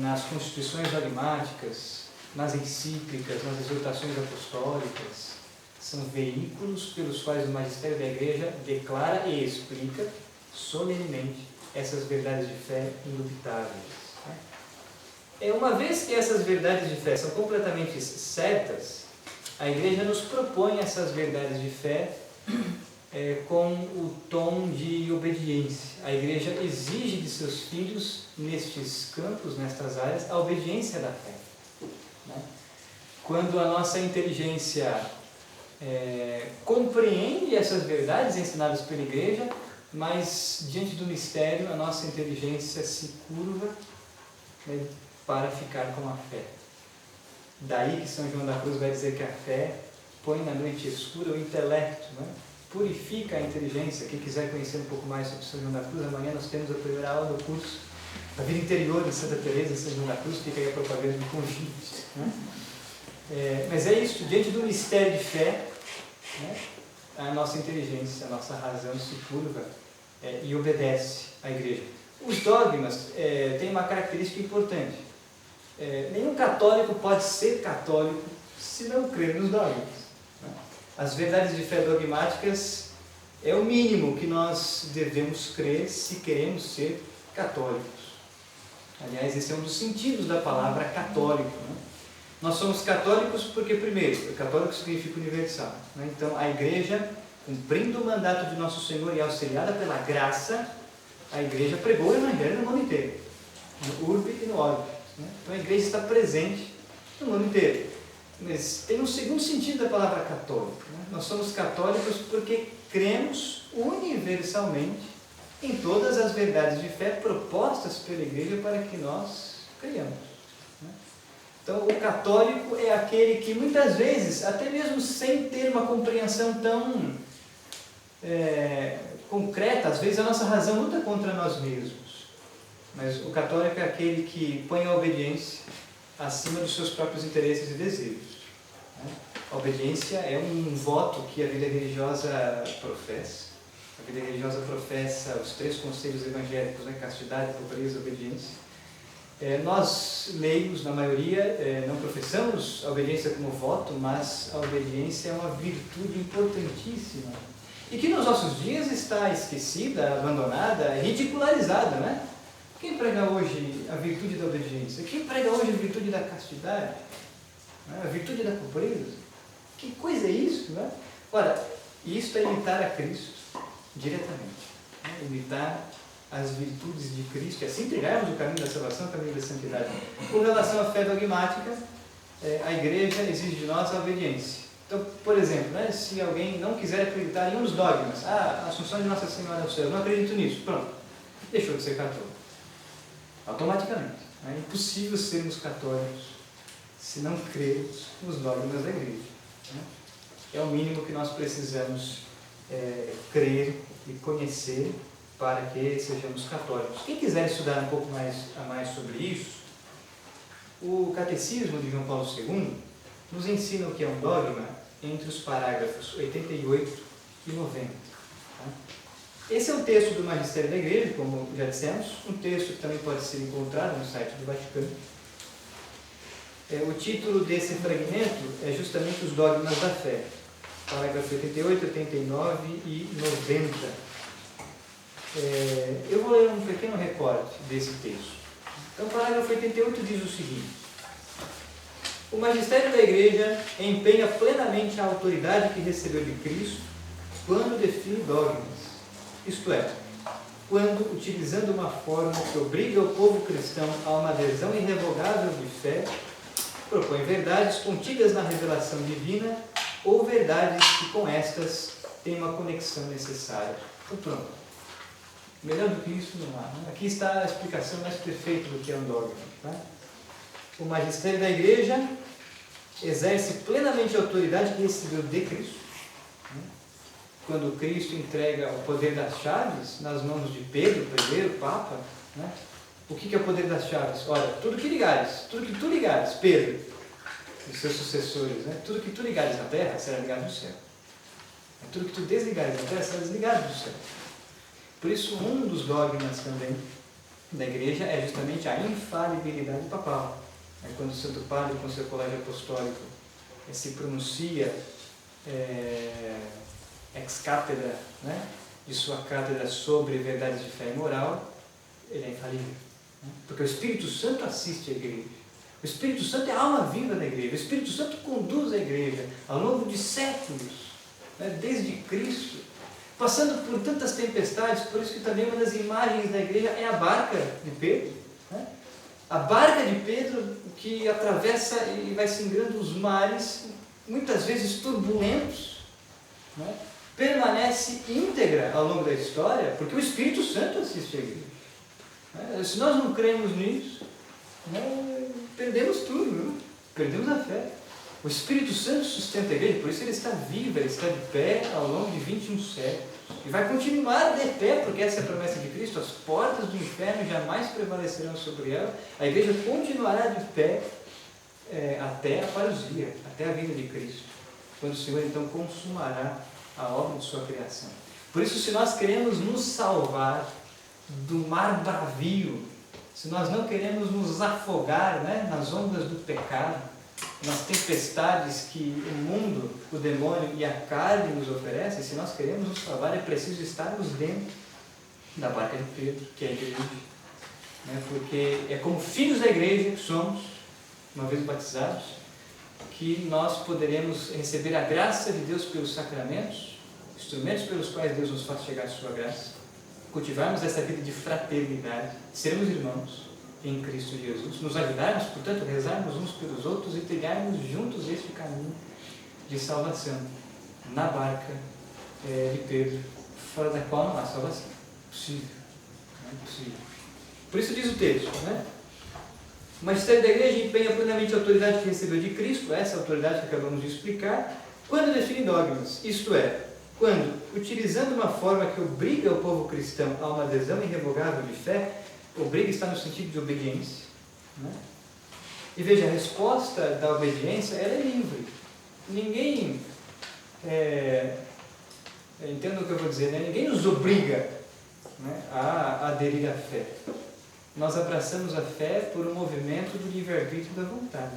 nas constituições dogmáticas, nas encíclicas, nas exortações apostólicas. São veículos pelos quais o magistério da Igreja declara e explica solenemente essas verdades de fé indubitáveis. Uma vez que essas verdades de fé são completamente certas, a Igreja nos propõe essas verdades de fé com o tom de obediência. A Igreja exige de seus filhos, nestes campos, nestas áreas, a obediência da fé. Quando a nossa inteligência compreende essas verdades ensinadas pela Igreja, mas diante do mistério a nossa inteligência se curva, né, para ficar com a fé. Daí que São João da Cruz vai dizer que a fé põe na noite escura o intelecto, né? Purifica a inteligência. Quem quiser conhecer um pouco mais sobre São João da Cruz, amanhã nós temos a primeira aula do curso da vida interior de Santa Teresa e São João da Cruz, fica aí a propaganda do convite, né? Mas é isso, diante do mistério de fé, né, a nossa inteligência, a nossa razão se curva e obedece à Igreja. Os dogmas têm uma característica importante. Nenhum católico pode ser católico se não crer nos dogmas. As verdades de fé dogmáticas é o mínimo que nós devemos crer se queremos ser católicos. Aliás, esse é um dos sentidos da palavra católico, né? Nós somos católicos porque, primeiro, católico significa universal, né? Então, a Igreja, cumprindo o mandato de Nosso Senhor e auxiliada pela graça, a Igreja pregou o Evangelho no mundo inteiro, no urbe e no orbe, né? Então, a Igreja está presente no mundo inteiro. Mas tem um segundo sentido da palavra católico, né? Nós somos católicos porque cremos universalmente em todas as verdades de fé propostas pela Igreja para que nós creiamos, né? Então, o católico é aquele que muitas vezes, até mesmo sem ter uma compreensão tão concreta, às vezes a nossa razão luta contra nós mesmos, mas o católico é aquele que põe a obediência acima dos seus próprios interesses e desejos, né? A obediência é um voto que a vida religiosa professa. A vida religiosa professa os 3 conselhos evangélicos, né? Castidade, pobreza e obediência. Nós, leigos, na maioria, não professamos a obediência como voto, mas a obediência é uma virtude importantíssima e que nos nossos dias está esquecida, abandonada, ridicularizada, né? Quem prega hoje a virtude da obediência? Quem prega hoje a virtude da castidade? A virtude da pobreza? Que coisa é isso, né? Ora, isso é imitar a Cristo diretamente, né? Imitar as virtudes de Cristo e assim trilharmos o caminho da salvação, o caminho da santidade. Com relação à fé dogmática, a Igreja exige de nós a obediência. Então, por exemplo, né, se alguém não quiser acreditar em um dos dogmas, a Assunção de Nossa Senhora ao céu, não acredito nisso, pronto, deixou de ser católico. Automaticamente. É impossível sermos católicos se não crermos nos dogmas da Igreja, né? É o mínimo que nós precisamos crer e conhecer para que sejamos católicos. Quem quiser estudar um pouco mais sobre isso, o Catecismo de João Paulo II nos ensina o que é um dogma entre os parágrafos 88 e 90. Tá? Esse é o texto do Magistério da Igreja, como já dissemos, um texto que também pode ser encontrado no site do Vaticano. O título desse fragmento é justamente os dogmas da fé, parágrafo 88, 89 e 90. Eu vou ler um pequeno recorte desse texto. Então, o parágrafo 88 diz o seguinte: o Magistério da Igreja empenha plenamente a autoridade que recebeu de Cristo quando define dogmas. Isto é, quando, utilizando uma forma que obriga o povo cristão a uma adesão irrevogável de fé, propõe verdades contidas na revelação divina ou verdades que com estas têm uma conexão necessária. Então, pronto. Melhor do que isso não há, né? Aqui está a explicação mais perfeita do que é um dogma. Tá? O Magistério da Igreja exerce plenamente a autoridade que recebeu de Cristo. Quando Cristo entrega o poder das chaves nas mãos de Pedro, primeiro Papa, né? O que é o poder das chaves? Olha, tudo que tu ligares, Pedro, os seus sucessores, né? Tudo que tu ligares na terra será ligado no céu. Tudo que tu desligares na terra será desligado do céu. Por isso, um dos dogmas também da Igreja é justamente a infalibilidade papal. Quando o Santo Padre, com seu colégio apostólico, se pronuncia ex cátedra, né, de sua cátedra sobre verdades de fé e moral, ele é infalível, né? Porque o Espírito Santo assiste a Igreja. O Espírito Santo é a alma viva da Igreja. O Espírito Santo conduz a Igreja ao longo de séculos, né, desde Cristo, passando por tantas tempestades. Por isso que também uma das imagens da Igreja é a barca de Pedro, né? A barca de Pedro que atravessa e vai singrando os mares, muitas vezes turbulentos, né? permanece íntegra ao longo da história, porque o Espírito Santo assiste a igreja. Se nós não cremos nisso, perdemos tudo, né? Perdemos a fé. O Espírito Santo sustenta a igreja, por isso ele está vivo, ele está de pé ao longo de 21 séculos. E vai continuar de pé, porque essa é a promessa de Cristo, as portas do inferno jamais prevalecerão sobre ela. A igreja continuará de pé até a parousia, até a vinda de Cristo, quando o Senhor então consumará a obra de sua criação. Por isso, se nós queremos nos salvar do mar bravio, se nós não queremos nos afogar, né, nas ondas do pecado, nas tempestades que o mundo, o demônio e a carne nos oferecem, se nós queremos nos salvar, é preciso estarmos dentro da barca de Pedro, que é a igreja, né? Porque é como filhos da igreja que somos, uma vez batizados, que nós poderemos receber a graça de Deus pelos sacramentos, instrumentos pelos quais Deus nos faz chegar a sua graça, cultivarmos essa vida de fraternidade, sermos irmãos em Cristo Jesus, nos ajudarmos, portanto, rezarmos uns pelos outros e trilharmos juntos este caminho de salvação na barca de Pedro, fora da qual não há salvação. Possível. Não é possível. Por isso diz o texto, né? O magistério da igreja empenha plenamente a autoridade que recebeu de Cristo, essa autoridade que acabamos de explicar, quando define dogmas, isto é, quando, utilizando uma forma que obriga o povo cristão a uma adesão irrevogável de fé, obriga está no sentido de obediência, né? E veja, a resposta da obediência ela é livre. Ninguém, entendo o que eu vou dizer, né? Ninguém nos obriga, né, a aderir à fé. Nós abraçamos a fé por um movimento do livre-arbítrio da vontade.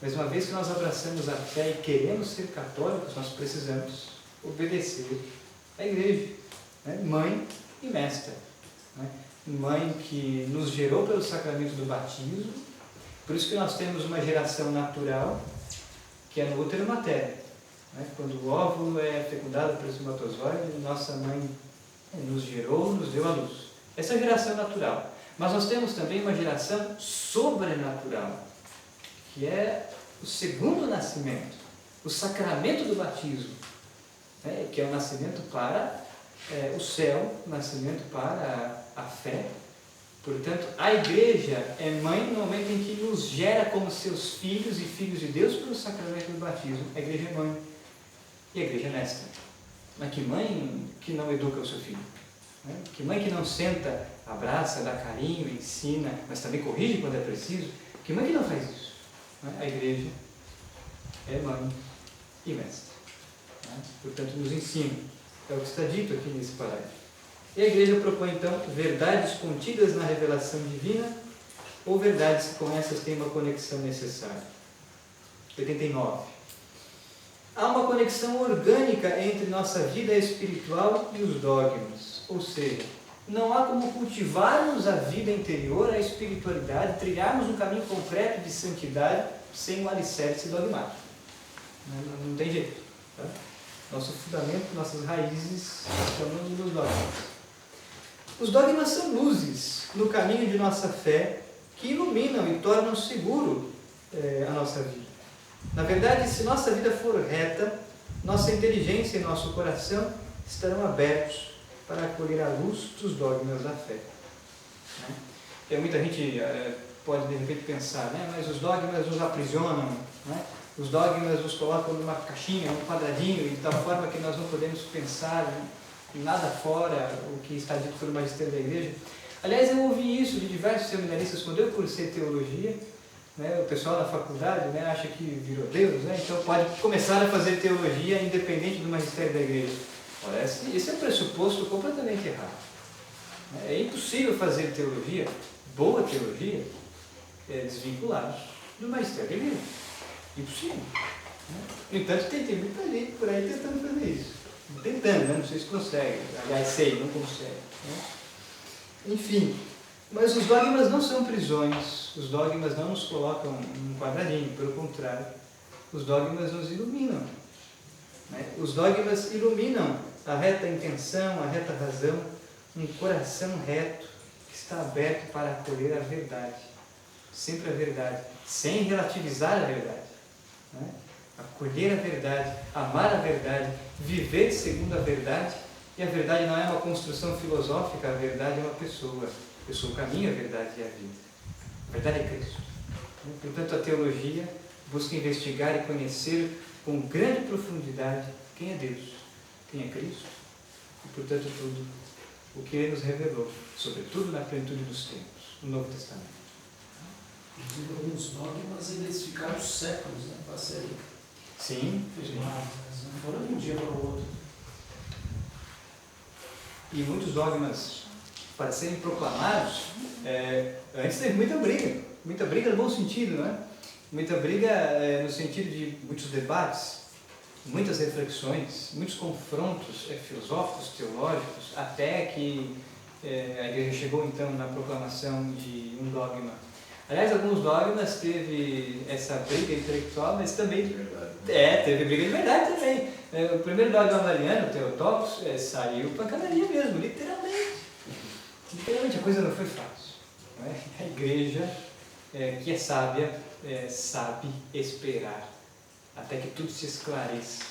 Mas uma vez que nós abraçamos a fé e queremos ser católicos, nós precisamos obedecer à igreja, né? Mãe e mestra, né? Mãe que nos gerou pelo sacramento do batismo, por isso que nós temos uma geração natural, que é no útero materno, né? Quando o óvulo é fecundado pelo espermatozoide, nossa mãe nos gerou, nos deu a luz. Essa é a geração natural. Mas nós temos também uma geração sobrenatural, que é o segundo nascimento, o sacramento do batismo, né? Que é o nascimento para o céu, o nascimento para a fé. Portanto, a igreja é mãe no momento em que nos gera como seus filhos e filhos de Deus pelo sacramento do batismo. A igreja é mãe e a igreja é mestra. Mas que mãe que não educa o seu filho? Né? Que mãe que não senta, abraça, dá carinho, ensina, mas também corrige quando é preciso? Que mãe que não faz isso? Né? A igreja é mãe e mestra. Né? Portanto, nos ensina. É o que está dito aqui nesse parágrafo. E a igreja propõe, então, verdades contidas na revelação divina ou verdades que com essas têm uma conexão necessária. 89. Há uma conexão orgânica entre nossa vida espiritual e os dogmas. Ou seja, não há como cultivarmos a vida interior, a espiritualidade, trilharmos um caminho concreto de santidade sem o alicerce dogmático. Não tem jeito. Tá? Nosso fundamento, nossas raízes estão nos dogmas. Os dogmas são luzes no caminho de nossa fé que iluminam e tornam seguro a nossa vida. Na verdade, se nossa vida for reta, nossa inteligência e nosso coração estarão abertos para acolher a luz dos dogmas da fé. Né? E muita gente pode de repente pensar, né? Mas os dogmas nos aprisionam, né? Os dogmas nos colocam numa caixinha, num quadradinho, de tal forma que nós não podemos pensar nada fora o que está dito pelo magistério da igreja. Aliás, eu ouvi isso de diversos seminaristas quando eu cursei teologia, né? O pessoal da faculdade, né, acha que virou Deus, né? Então pode começar a fazer teologia independente do magistério da igreja. Olha, esse é um pressuposto completamente errado. É impossível fazer teologia, boa teologia, desvinculado do magistério da igreja. Impossível. Né? No entanto, tem muita gente por aí tentando fazer isso. Tentando, né? Não sei se consegue. Aliás, sei, não consegue. Né? Enfim, mas os dogmas não são prisões. Os dogmas não nos colocam num quadradinho. Pelo contrário, os dogmas nos iluminam. Né? Os dogmas iluminam a reta intenção, a reta razão, um coração reto que está aberto para acolher a verdade. Sempre a verdade, sem relativizar a verdade. Né? acolher a verdade, amar a verdade, viver segundo a verdade. E a verdade não é uma construção filosófica, a verdade é uma pessoa. Eu sou o caminho, a verdade e a vida. A verdade é Cristo. Portanto, a teologia busca investigar e conhecer com grande profundidade quem é Deus, quem é Cristo e, portanto, tudo o que Ele nos revelou, sobretudo na plenitude dos tempos, no Novo Testamento. Inclusive, alguns dogmas eles ficaram séculos, né, para serem Sim, firmados, não foram de um dia para o outro. e muitos dogmas, para serem proclamados, antes teve muita briga no bom sentido, não é? Muita briga no sentido de muitos debates, muitas reflexões, muitos confrontos filosóficos, teológicos, até que a igreja chegou então na proclamação de um dogma. Aliás, alguns dogmas teve essa briga intelectual, mas também teve briga de verdade também. O primeiro dogma mariano, o Theotokos, saiu pancadaria mesmo, literalmente. Literalmente, a coisa não foi fácil. Não é? A igreja, que é sábia, sabe esperar até que tudo se esclareça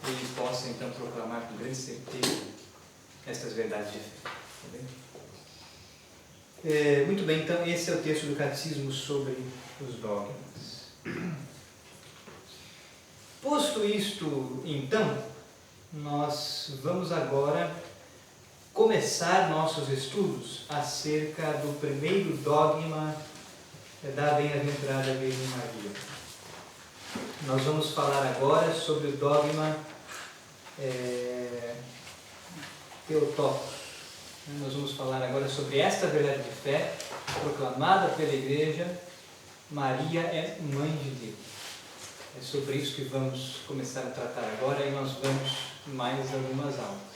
e ele possa então proclamar com grande certeza estas verdades de fé. Tá bem? Muito bem, então esse é o texto do Catecismo sobre os dogmas. Posto isto, então, nós vamos agora começar nossos estudos acerca do primeiro dogma da Bem-aventurada Virgem Maria. Nós vamos falar agora sobre o dogma Theotokos. Nós vamos falar agora sobre esta verdade de fé proclamada pela Igreja: Maria é Mãe de Deus. É sobre isso que vamos começar a tratar agora e nós vamos mais algumas aulas.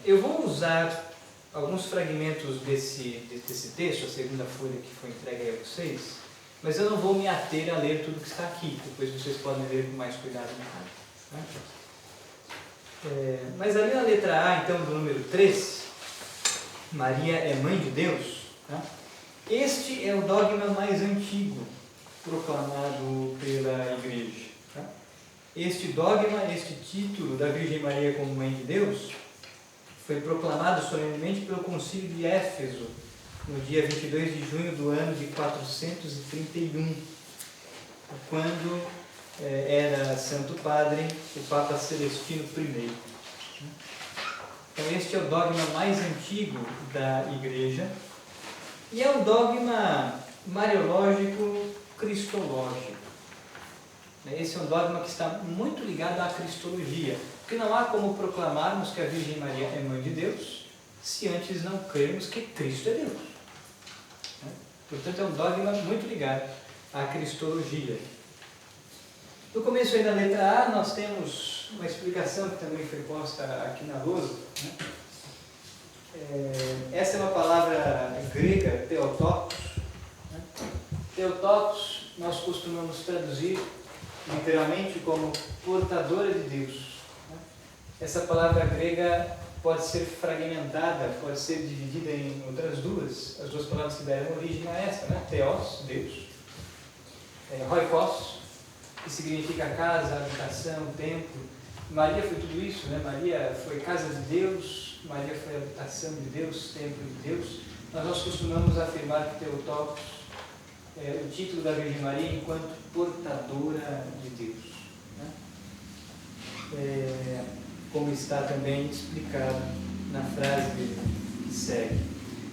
Eu vou usar alguns fragmentos desse texto, a segunda folha que foi entregue a vocês, mas eu não vou me ater a ler tudo que está aqui, depois vocês podem ler com mais cuidado em casa. Mas ali na letra A, então, do número 3, Maria é Mãe de Deus, este é o dogma mais antigo proclamado pela Igreja. Este dogma, este título da Virgem Maria como Mãe de Deus, foi proclamado solenemente pelo Concílio de Éfeso, no dia 22 de junho do ano de 431, quando era Santo Padre, o Papa Celestino I. Então este é o dogma mais antigo da Igreja e é um dogma mariológico-cristológico. Esse é um dogma que está muito ligado à cristologia, porque não há como proclamarmos que a Virgem Maria é Mãe de Deus se antes não crermos que Cristo é Deus. Portanto, é um dogma muito ligado à cristologia. No começo aí da letra A, nós temos uma explicação que também foi posta aqui na lousa. Essa é uma palavra grega, Theotokos. Theotokos nós costumamos traduzir literalmente como portadora de Deus. Essa palavra grega pode ser fragmentada, pode ser dividida em outras duas, as duas palavras que deram origem a essa, Theos, Deus, Oikos, que significa casa, habitação, templo. Maria foi tudo isso, Maria foi casa de Deus, Maria foi habitação de Deus, templo de Deus. Nós costumamos afirmar que Theotokos é o título da Virgem Maria enquanto portadora de Deus. Como está também explicado na frase que segue.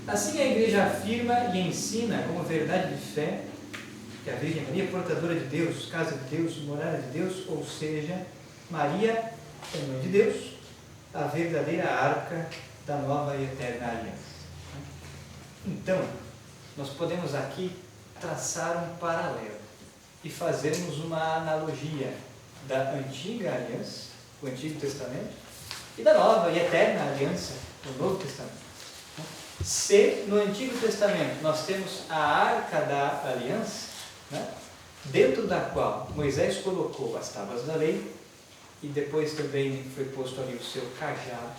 Assim a Igreja afirma e ensina como verdade de fé que a Virgem Maria é portadora de Deus, casa de Deus, morada de Deus, ou seja, Maria é Mãe de Deus, a verdadeira arca da nova e eterna aliança. Então, nós podemos aqui traçar um paralelo e fazermos uma analogia da antiga aliança, o Antigo Testamento, e da nova e eterna aliança, o Novo Testamento. Se no Antigo Testamento nós temos a arca da aliança, dentro da qual Moisés colocou as tábuas da lei e depois também foi posto ali o seu cajado.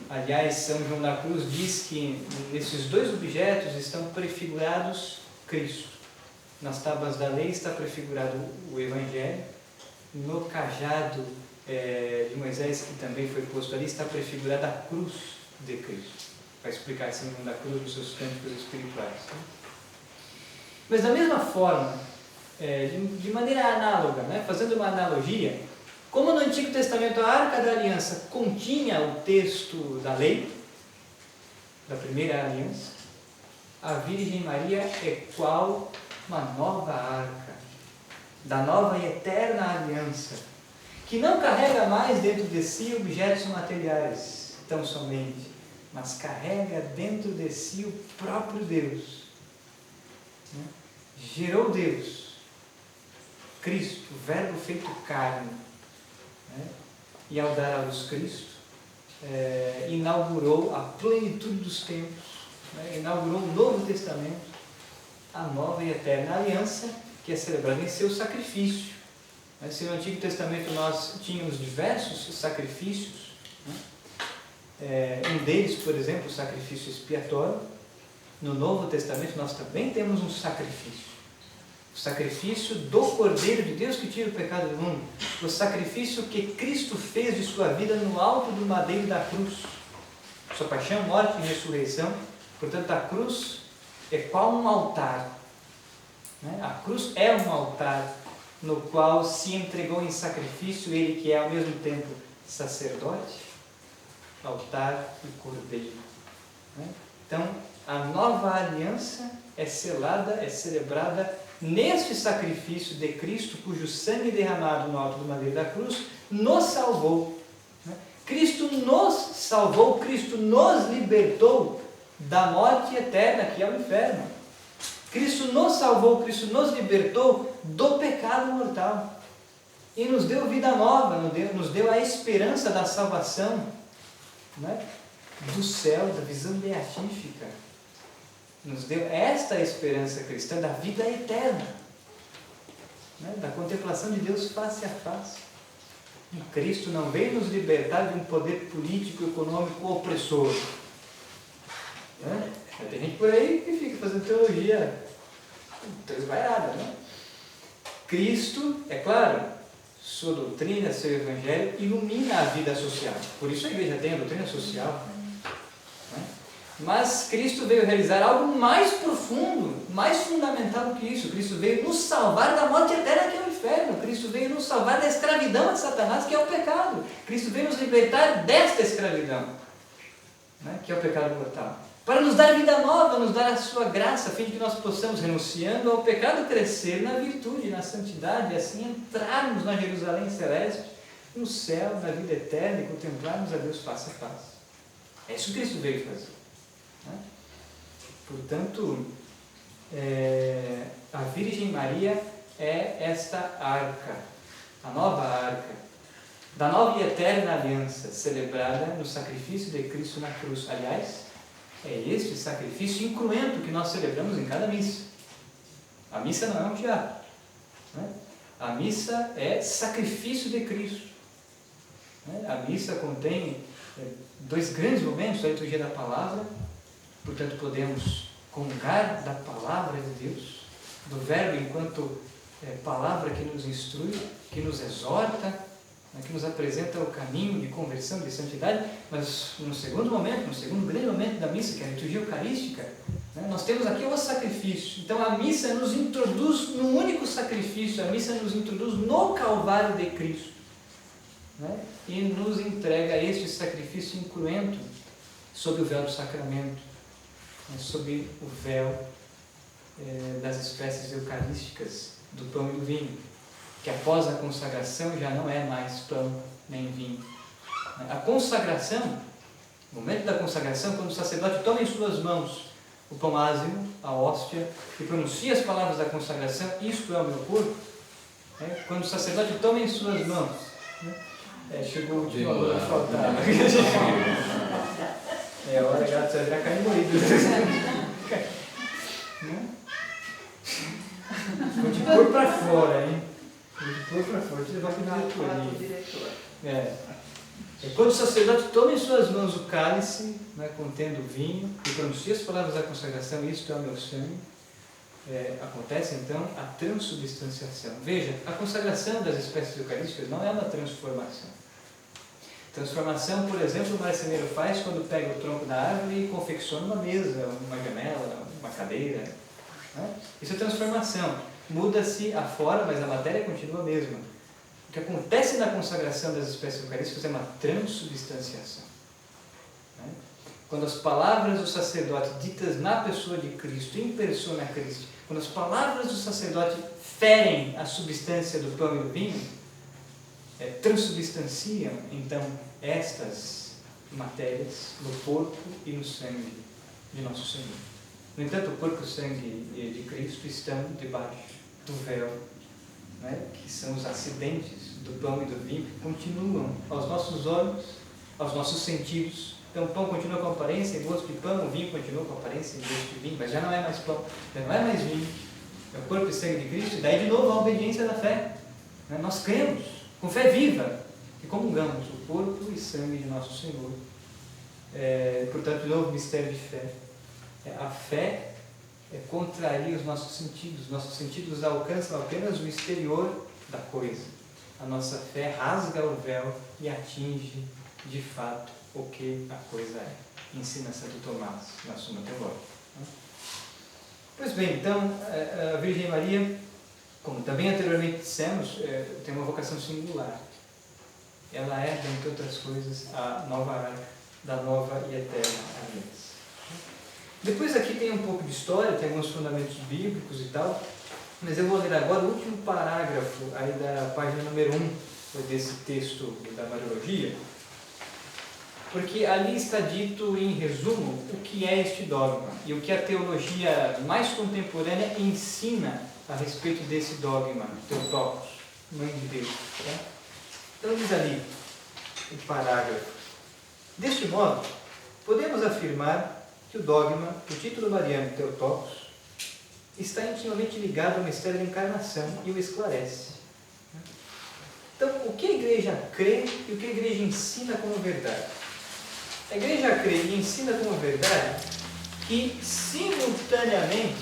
Aliás, São João da Cruz diz que nesses dois objetos estão prefigurados Cristo. nas tábuas da lei está prefigurado o Evangelho, no cajado de Moisés, que também foi posto ali, está prefigurada a cruz de Cristo. Vai explicar esse mundo da cruz nos seus cânticos espirituais. Mas da mesma forma, de maneira análoga, né, fazendo uma analogia, como no Antigo Testamento a Arca da Aliança continha o texto da lei, da primeira aliança, a Virgem Maria é qual uma nova arca, da nova e eterna aliança, que não carrega mais dentro de si objetos materiais, tão somente, mas carrega dentro de si o próprio Deus. Né? Gerou Deus, Cristo, o Verbo feito carne, né? E ao dar à luz Cristo, inaugurou a plenitude dos tempos, né? Inaugurou o Novo Testamento, a nova e eterna aliança, que é celebrada em seu sacrifício. Se no Antigo Testamento nós tínhamos diversos sacrifícios, né? Um deles, por exemplo, o sacrifício expiatório, no Novo Testamento nós também temos um sacrifício. O sacrifício do Cordeiro de Deus que tira o pecado do mundo. O sacrifício que Cristo fez de sua vida no alto do madeiro da cruz. Sua paixão, morte e ressurreição. Portanto, a cruz é qual um altar. Né? A cruz é um altar no qual se entregou em sacrifício ele que é ao mesmo tempo sacerdote, altar e cordeiro. Né? Então, a nova aliança é selada, é celebrada neste sacrifício de Cristo, cujo sangue derramado no alto do madeiro da cruz nos salvou. Né? Cristo nos salvou, Cristo nos libertou da morte eterna, que é o inferno. Cristo nos salvou, Cristo nos libertou do pecado mortal. E nos deu vida nova, nos deu a esperança da salvação, né? Do céu, da visão beatífica. Nos deu esta esperança cristã da vida eterna, né? Da contemplação de Deus face a face. E Cristo não veio nos libertar de um poder político, econômico opressor. Né? Tem gente por aí que fica fazendo teologia desvairada, né? Cristo, é claro, sua doutrina, seu evangelho ilumina a vida social. Por isso a igreja tem a doutrina social. Né? Mas Cristo veio realizar algo mais profundo, mais fundamental do que isso. Cristo veio nos salvar da morte eterna, que é o inferno. Cristo veio nos salvar da escravidão de Satanás, que é o pecado. Cristo veio nos libertar desta escravidão, né? Que é o pecado mortal. Para nos dar vida nova, nos dar a sua graça, a fim de que nós possamos, renunciando ao pecado, crescer na virtude, na santidade, e assim entrarmos na Jerusalém celeste, no céu, na vida eterna, e contemplarmos a Deus face a face. É isso que Cristo veio fazer. Né? Portanto, a Virgem Maria é esta arca, a nova arca, da nova e eterna aliança, celebrada no sacrifício de Cristo na cruz. Aliás, é este sacrifício incruento que nós celebramos em cada missa. A missa não é um teatro. Né? A missa é sacrifício de Cristo. Né? A missa contém dois grandes momentos, a liturgia da palavra, portanto podemos comungar da palavra de Deus, do Verbo enquanto palavra que nos instrui, que nos exorta, que nos apresenta o caminho de conversão, de santidade, mas no segundo momento, no segundo grande momento da missa, que é a liturgia eucarística, né, nós temos aqui o sacrifício. Então a missa nos introduz num único sacrifício, a missa nos introduz no Calvário de Cristo, né, e nos entrega este sacrifício incruento sob o véu do sacramento, né, sob o véu das espécies eucarísticas, do pão e do vinho, que após a consagração já não é mais pão nem vinho. A consagração, no momento da consagração, quando o sacerdote toma em suas mãos o pão ázimo, a hóstia, e pronuncia as palavras da consagração, isto é o meu corpo, quando o sacerdote toma em suas mãos, chegou o último a faltar. É hora, gato, você vai cair moído. Vou te pôr para fora, hein? Vou te pôr para fora, te levar para o diretor. Quando o sacerdote toma em suas mãos o cálice, né, contendo o vinho, e pronuncia as palavras da consagração, isto é o meu sangue, acontece então a transubstanciação. Veja, a consagração das espécies eucarísticas não é uma transformação. Transformação, por exemplo, o marceneiro faz quando pega o tronco da árvore e confecciona uma mesa, uma janela, uma cadeira. Né? Isso é transformação. Muda-se a forma, mas a matéria continua a mesma. O que acontece na consagração das espécies eucarísticas é uma transubstanciação. Né? Quando as palavras do sacerdote ditas na pessoa de Cristo, in persona Christi, quando as palavras do sacerdote ferem a substância do pão e do vinho, transubstanciam então estas matérias no corpo e no sangue de nosso Senhor. No entanto, o corpo e o sangue de Cristo estão debaixo do véu, né, que são os acidentes do pão e do vinho, que continuam aos nossos olhos, aos nossos sentidos. Então o pão continua com aparência e gosto de pão, o vinho continua com aparência e gosto de vinho, mas já não é mais pão, já não é mais vinho. É o corpo e sangue de Cristo, e daí de novo a obediência da fé. Né? Nós cremos, com fé viva, que comungamos o corpo e sangue de nosso Senhor. Portanto, de novo, mistério de fé. A fé contraria os nossos sentidos alcançam apenas o exterior da coisa. A nossa fé rasga o véu e atinge, de fato, o que a coisa é. Ensina Santo Tomás na Suma Teológica. Pois bem, então, a Virgem Maria, como também anteriormente dissemos, tem uma vocação singular. Ela é, dentre outras coisas, a nova arca da nova e eterna aliança. Depois aqui tem um pouco de história, tem alguns fundamentos bíblicos e tal, mas eu vou ler agora o último parágrafo aí da página número 1 desse texto da Mariologia, porque ali está dito, em resumo, o que é este dogma e o que a teologia mais contemporânea ensina a respeito desse dogma, Theotokos, Mãe de Deus. Né? Então diz ali o parágrafo: deste modo, podemos afirmar que o dogma, o título mariano Theotokos, está intimamente ligado ao mistério da encarnação e o esclarece. Então, o que a Igreja crê e o que a Igreja ensina como verdade? A Igreja crê e ensina como verdade que simultaneamente,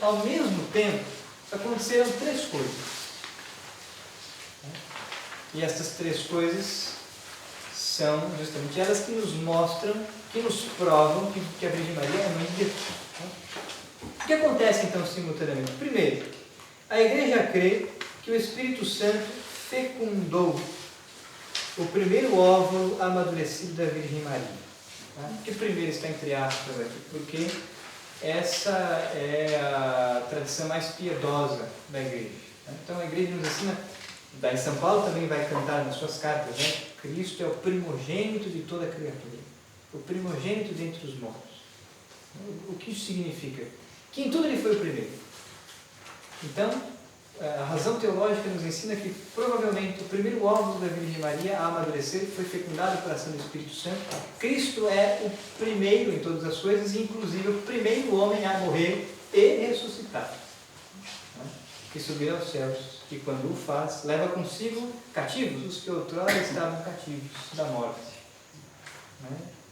ao mesmo tempo, aconteceram três coisas. E estas três coisas são justamente elas que nos mostram, que nos provam que a Virgem Maria é mãe de Deus. O que acontece então simultaneamente? Primeiro, a Igreja crê que o Espírito Santo fecundou o primeiro óvulo amadurecido da Virgem Maria. Que primeiro está entre aspas aqui, porque essa é a tradição mais piedosa da Igreja. Então a Igreja nos ensina, daí São Paulo também vai cantar nas suas cartas, né? Cristo é o primogênito de toda a criatura, o primogênito dentre os mortos. O que isso significa? Que em tudo ele foi o primeiro. Então, a razão teológica nos ensina que provavelmente o primeiro óvulo da Virgem Maria a amadurecer foi fecundado pela ação do Espírito Santo. Cristo é o primeiro em todas as coisas, e inclusive o primeiro homem a morrer e ressuscitar, que subir aos céus, e quando o faz, leva consigo cativos os que outrora estavam cativos da morte.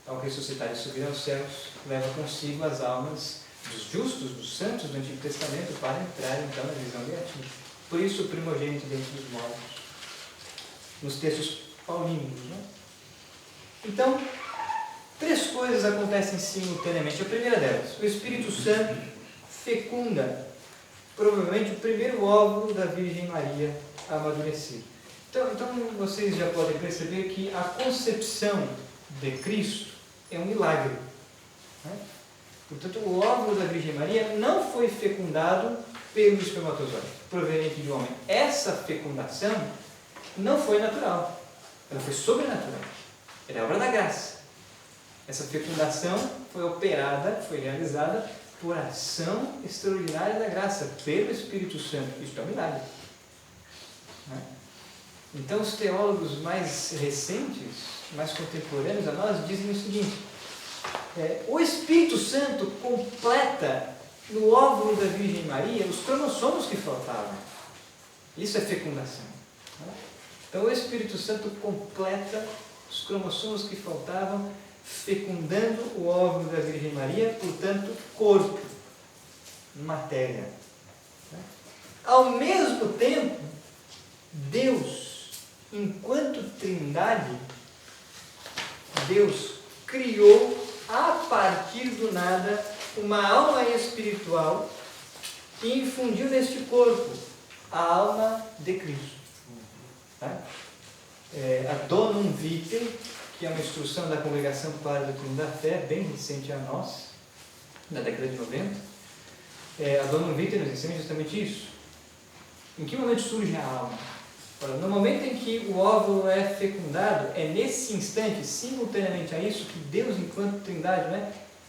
Ao ressuscitar e subir aos céus, leva consigo as almas dos justos, dos santos do Antigo Testamento, para entrar então na visão beatífica. Por isso o primogênito dentre os mortos, nos textos paulinos. Então, três coisas acontecem simultaneamente. A primeira delas, o Espírito Santo fecunda provavelmente o primeiro óvulo da Virgem Maria amadurecido. Então vocês já podem perceber que a concepção de Cristo é um milagre. Portanto, o óvulo da Virgem Maria não foi fecundado pelo espermatozoide, proveniente de homem. Essa fecundação não foi natural, ela foi sobrenatural. Ela é obra da graça. Essa fecundação foi operada, foi realizada por ação extraordinária da graça, pelo Espírito Santo. Isso é um milagre. Então, os teólogos mais recentes, mais contemporâneos a nós, dizem o seguinte: o Espírito Santo completa no óvulo da Virgem Maria os cromossomos que faltavam. Isso é fecundação. Então o Espírito Santo completa os cromossomos que faltavam, fecundando o óvulo da Virgem Maria, portanto, corpo. matéria. Ao mesmo tempo, Deus, enquanto Trindade, Deus criou a partir do nada uma alma espiritual e infundiu neste corpo a alma de Cristo. Tá? A Donum Vitae, que é uma instrução da Congregação para a Doutrina da Fé, bem recente a nós, na década de 90, a Donum Vitae nos ensina justamente isso. Em que momento surge a alma? Ora, no momento em que o óvulo é fecundado, é nesse instante, simultaneamente a isso, que Deus, enquanto Trindade,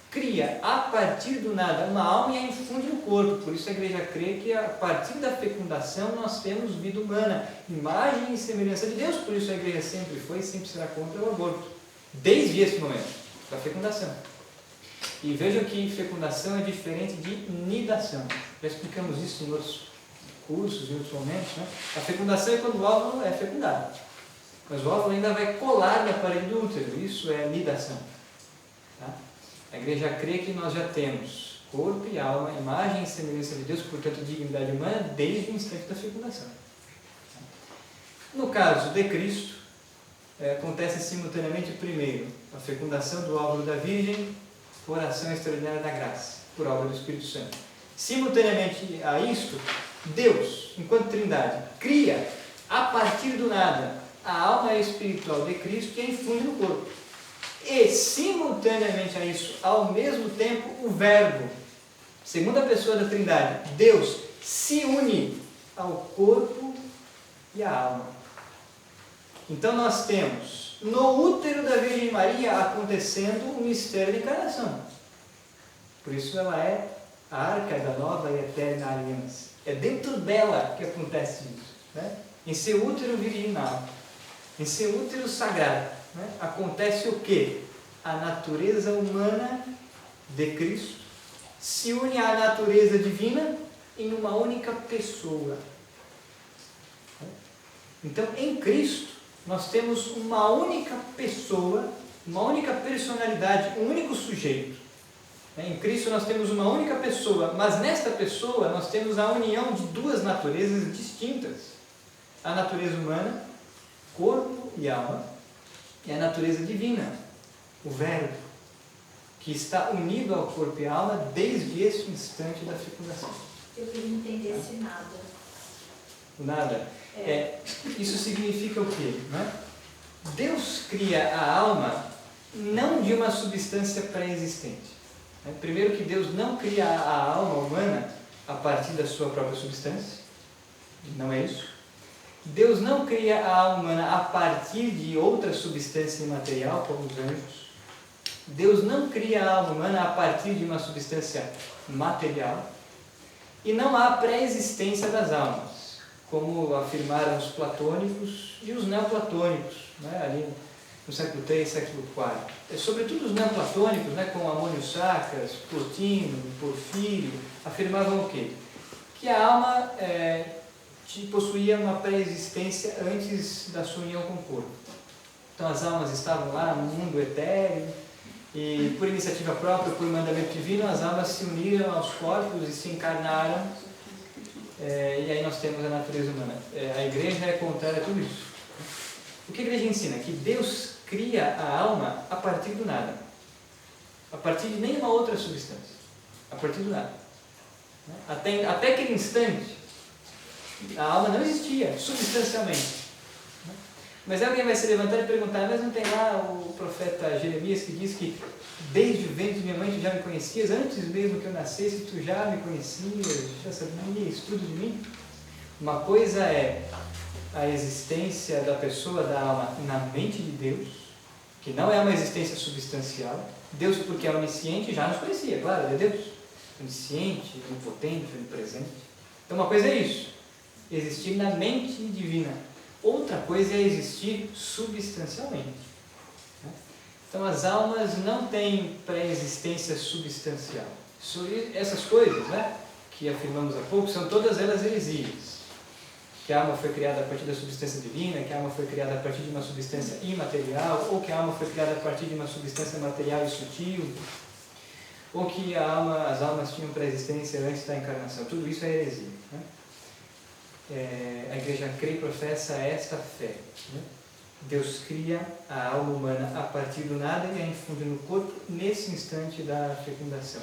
cria a partir do nada uma alma e a infunde no corpo. Por isso a igreja crê que a partir da fecundação nós temos vida humana, imagem e semelhança de Deus. Por isso a igreja sempre foi e sempre será contra o aborto, desde esse momento, da fecundação. E vejam que fecundação é diferente de nidação. Já explicamos isso em outros cursos, em outros momentos. A fecundação é quando o óvulo é fecundado, mas o óvulo ainda vai colar na parede do útero. Isso é nidação. Tá? A igreja crê que nós já temos corpo e alma, imagem e semelhança de Deus, portanto dignidade humana, desde o instante da fecundação. No caso de Cristo, acontece simultaneamente primeiro a fecundação do óvulo da Virgem por ação extraordinária da graça, por obra do Espírito Santo. Simultaneamente a isto, Deus, enquanto Trindade, cria a partir do nada a alma espiritual de Cristo que a infunde no corpo. E, simultaneamente a isso, ao mesmo tempo, o Verbo, segunda pessoa da Trindade, Deus, se une ao corpo e à alma. Então nós temos, no útero da Virgem Maria, acontecendo o mistério da encarnação. Por isso ela é a arca da nova e eterna aliança. É dentro dela que acontece isso. Em seu útero virginal, em seu útero sagrado, acontece o quê? A natureza humana de Cristo se une à natureza divina em uma única pessoa. Então, em Cristo, nós temos uma única pessoa, uma única personalidade, um único sujeito. Em Cristo nós temos uma única pessoa, mas nesta pessoa nós temos a união de duas naturezas distintas. A natureza humana, corpo e alma, e a natureza divina, o Verbo, que está unido ao corpo e à alma desde esse instante da fecundação. Eu queria entender esse nada. O nada. Isso significa o quê? Deus cria a alma não de uma substância pré-existente. Primeiro que Deus não cria a alma humana a partir da sua própria substância. Não é isso. Deus não cria a alma humana a partir de outra substância imaterial, como os anjos. Deus não cria a alma humana a partir de uma substância material. E não há pré-existência das almas, como afirmaram os platônicos e os neoplatônicos, ali no século III, século IV. Sobretudo os neoplatônicos, com Amônio Sacras, Plotino, Porfírio, afirmavam o quê? Que a alma possuía uma pré-existência antes da sua união com o corpo. Então as almas estavam lá no mundo etéreo e por iniciativa própria, por mandamento divino, as almas se uniram aos corpos e se encarnaram, e aí nós temos a natureza humana. A igreja é contrária a tudo isso. O que a igreja ensina? Que Deus cria a alma a partir do nada, a partir de nenhuma outra substância, a partir do nada. Até aquele instante, a alma não existia substancialmente. Mas alguém vai se levantar e perguntar: mas não tem lá o profeta Jeremias que diz que desde o ventre de minha mãe tu já me conhecias, antes mesmo que eu nascesse tu já me conhecias, já sabias tudo de mim? Uma coisa é a existência da pessoa, da alma, na mente de Deus, que não é uma existência substancial. Deus, porque é onisciente, já nos conhecia, claro, ele é Deus. Onisciente, onipotente, onipresente. Então uma coisa é isso, existir na mente divina. Outra coisa é existir substancialmente. Então as almas não têm pré-existência substancial. Essas coisas, que afirmamos há pouco, são todas elas heresias. Que a alma foi criada a partir da substância divina, que a alma foi criada a partir de uma substância imaterial, ou que a alma foi criada a partir de uma substância material e sutil, ou que as almas tinham pré-existência antes da encarnação. Tudo isso é heresia. Né? A igreja crê e professa esta fé. Né? Deus cria a alma humana a partir do nada e a infunde no corpo nesse instante da fecundação.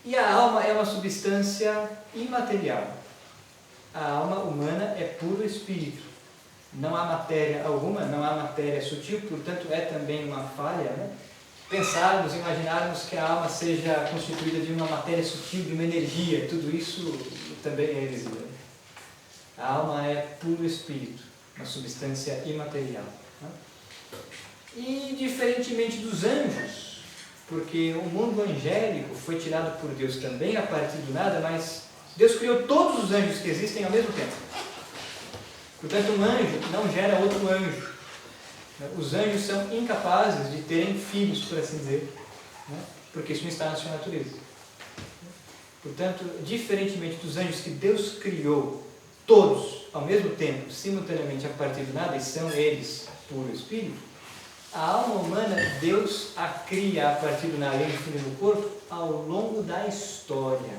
E a alma é uma substância imaterial. A alma humana é puro espírito. Não há matéria alguma, não há matéria sutil, portanto é também uma falha, né? Pensarmos, imaginarmos que a alma seja constituída de uma matéria sutil, de uma energia, tudo isso também é heresia. A alma é puro espírito, uma substância imaterial. Né? E diferentemente dos anjos, porque o mundo angélico foi tirado por Deus também a partir do nada, mas Deus criou todos os anjos que existem ao mesmo tempo. Portanto, um anjo não gera outro anjo. Os anjos são incapazes de terem filhos, por assim dizer, né? Porque isso não está na sua natureza. Portanto, diferentemente dos anjos que Deus criou todos ao mesmo tempo, simultaneamente a partir do nada, e são eles puro espírito, a alma humana, Deus a cria a partir do nada e infunde no corpo ao longo da história,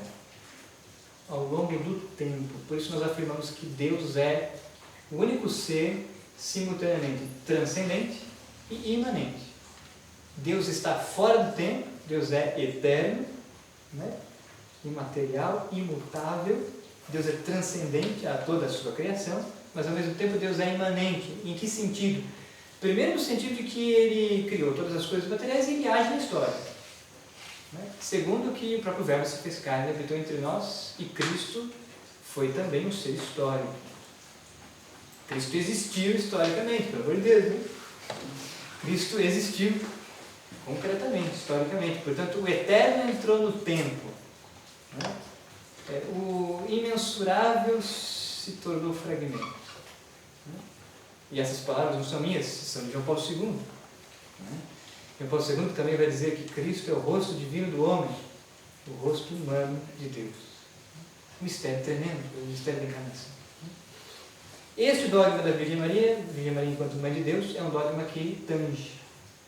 ao longo do tempo. Por isso nós afirmamos que Deus é o único ser simultaneamente transcendente e imanente. Deus está fora do tempo, Deus é eterno, né? Imaterial, imutável, Deus é transcendente a toda a sua criação, mas ao mesmo tempo Deus é imanente. Em que sentido? Primeiro, no sentido de que Ele criou todas as coisas materiais e Ele age na história. Né? Segundo, que o próprio Verbo se fez carne, habitou entre nós, e Cristo foi também um ser histórico. Cristo existiu historicamente, pelo amor de Deus. Né? Cristo existiu concretamente, historicamente. Portanto, o eterno entrou no tempo. Né? O imensurável se tornou fragmento. Né? E essas palavras não são minhas, são de João Paulo II. Né? João Paulo II também vai dizer que Cristo é o rosto divino do homem, o rosto humano de Deus. Um mistério tremendo, o mistério da encarnação. Este dogma da Virgem Maria enquanto Mãe de Deus, é um dogma que tange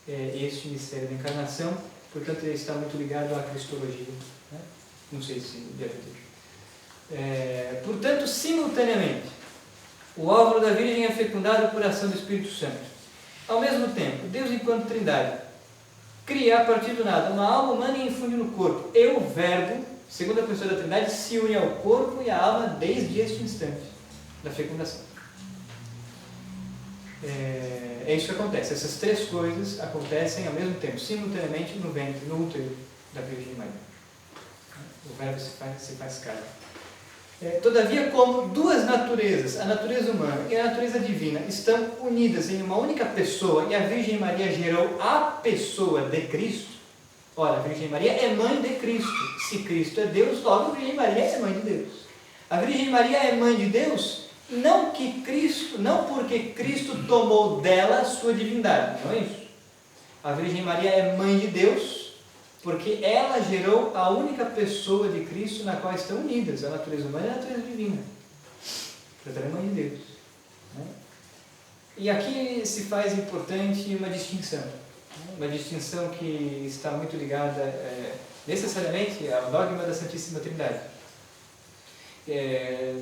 este mistério da encarnação, portanto ele está muito ligado à cristologia. Né? Não sei se deve ter. Portanto, simultaneamente, o óvulo da Virgem é fecundado por ação do Espírito Santo. Ao mesmo tempo, Deus enquanto Trindade cria a partir do nada uma alma humana e infunde no corpo. E o Verbo, segundo a pessoa da Trindade, se une ao corpo e à alma desde este instante da fecundação. É isso que acontece. Essas três coisas acontecem ao mesmo tempo, simultaneamente no ventre, no útero da Virgem Maria. O Verbo se faz carne. Todavia, como duas naturezas, a natureza humana e a natureza divina, estão unidas em uma única pessoa e a Virgem Maria gerou a pessoa de Cristo, ora, a Virgem Maria é mãe de Cristo. Se Cristo é Deus, logo a Virgem Maria é mãe de Deus. A Virgem Maria é mãe de Deus não porque Cristo tomou dela a sua divindade, não é isso. A Virgem Maria é mãe de Deus porque ela gerou a única pessoa de Cristo na qual estão unidas, a natureza humana e a natureza divina. Portanto, ela é mãe de Deus. Né? E aqui se faz importante uma distinção que está muito ligada necessariamente ao dogma da Santíssima Trindade.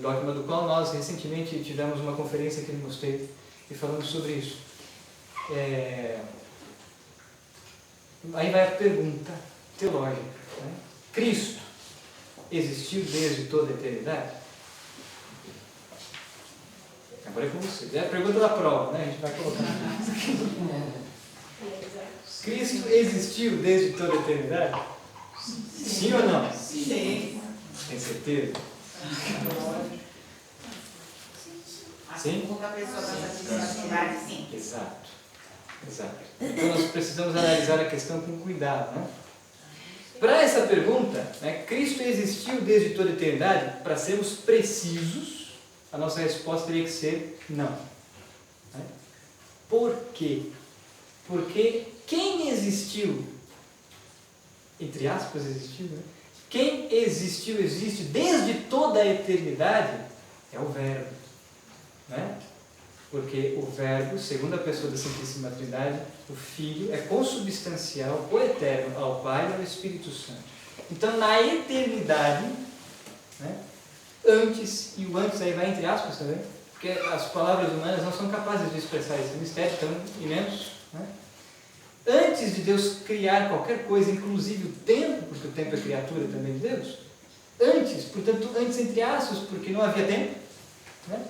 Dogma do qual nós recentemente tivemos uma conferência aqui no Mosteiro e falamos sobre isso. Aí vai a pergunta teológica. Né? Cristo existiu desde toda a eternidade? Agora é com você. É a pergunta da prova, né? A gente vai colocar. Cristo existiu desde toda a eternidade? Sim ou não? Sim. Tem certeza? Sim? Uma pessoa da santificabilidade, sim. Exato. Então nós precisamos analisar a questão com cuidado. Né? Para essa pergunta, né, Cristo existiu desde toda a eternidade? Para sermos precisos, a nossa resposta teria que ser não. Né? Por quê? Porque quem existiu, entre aspas existiu, né? Quem existe desde toda a eternidade é o Verbo. Né? Porque o Verbo, segunda pessoa da Santíssima Trindade, o Filho, é consubstancial, coeterno ao Pai e ao Espírito Santo. Então, na eternidade, né, antes, e o antes aí vai entre aspas também, porque as palavras humanas não são capazes de expressar esse mistério tão imenso, né? Antes de Deus criar qualquer coisa, inclusive o tempo, porque o tempo é criatura também de Deus, antes, portanto, antes entre aspas, porque não havia tempo, né?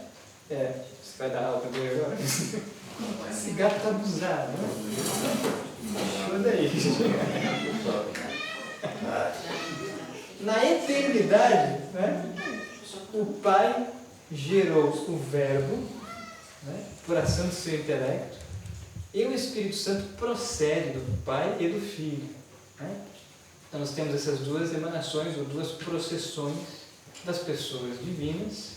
Você vai dar alta dele agora? Esse gato está abusado, né? Olha aí. Na eternidade, né, o Pai gerou o Verbo, né, por ação do seu intelecto, e o Espírito Santo procede do Pai e do Filho. Né? Então nós temos essas duas emanações, ou duas processões das pessoas divinas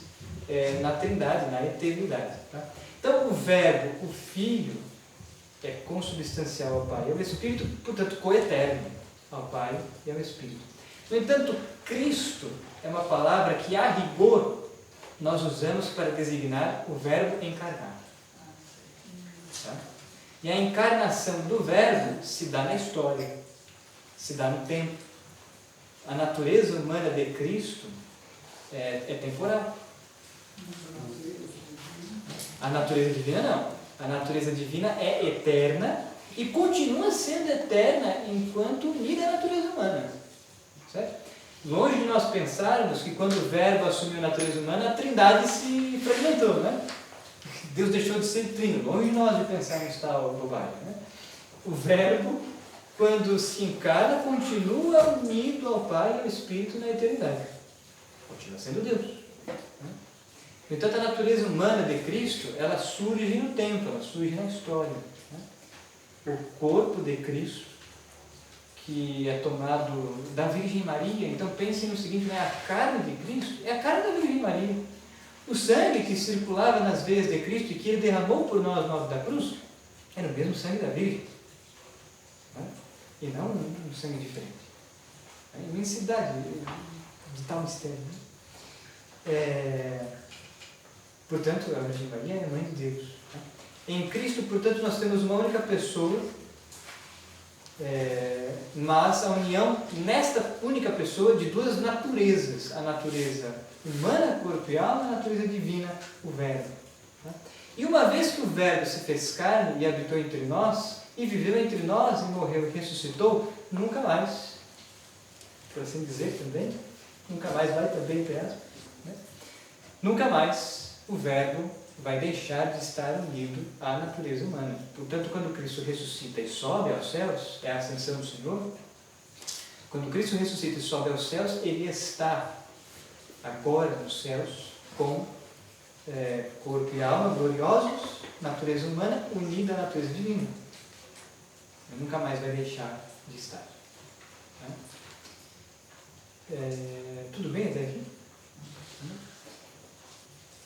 na Trindade, na eternidade. Tá? Então o Verbo, o Filho, é consubstancial ao Pai e ao Espírito, portanto coeterno ao Pai e ao Espírito. No entanto, Cristo é uma palavra que, a rigor, nós usamos para designar o Verbo encarnado. Tá? E a encarnação do Verbo se dá na história, se dá no tempo. A natureza humana de Cristo é temporal. A natureza divina não. A natureza divina é eterna e continua sendo eterna enquanto unida à natureza humana. Certo? Longe de nós pensarmos que quando o Verbo assumiu a natureza humana, a Trindade se fragmentou, né? Deus deixou de ser trino. Longe de nós de pensar nisso tal bobagem, né? O Verbo, quando se encarna, continua unido ao Pai e ao Espírito na eternidade. Continua sendo Deus. Né? No entanto, a natureza humana de Cristo, ela surge no tempo, ela surge na história. Né? O corpo de Cristo, que é tomado da Virgem Maria, então pensem no seguinte, né? A carne de Cristo é a carne da Virgem Maria. O sangue que circulava nas veias de Cristo e que Ele derramou por nós no alto da cruz, era o mesmo sangue da Virgem. Né? E não um sangue diferente. A imensidade de tal mistério. Né? Portanto, a Virgem Maria é a mãe de Deus. Né? Em Cristo, portanto, nós temos uma única pessoa, mas a união nesta única pessoa de duas naturezas, a natureza humana, corpo e alma, a natureza divina, o Verbo. Né? E uma vez que o Verbo se fez carne e habitou entre nós, e viveu entre nós, e morreu e ressuscitou, nunca mais, por assim dizer também, nunca mais vai também, né? Nunca mais o Verbo vai deixar de estar unido à natureza humana. Portanto, quando Cristo ressuscita e sobe aos céus, é a ascensão do Senhor, quando Cristo ressuscita e sobe aos céus, Ele está agora nos céus com corpo e alma gloriosos, natureza humana unida à natureza divina. Ele nunca mais vai deixar de estar. Tudo bem até aqui?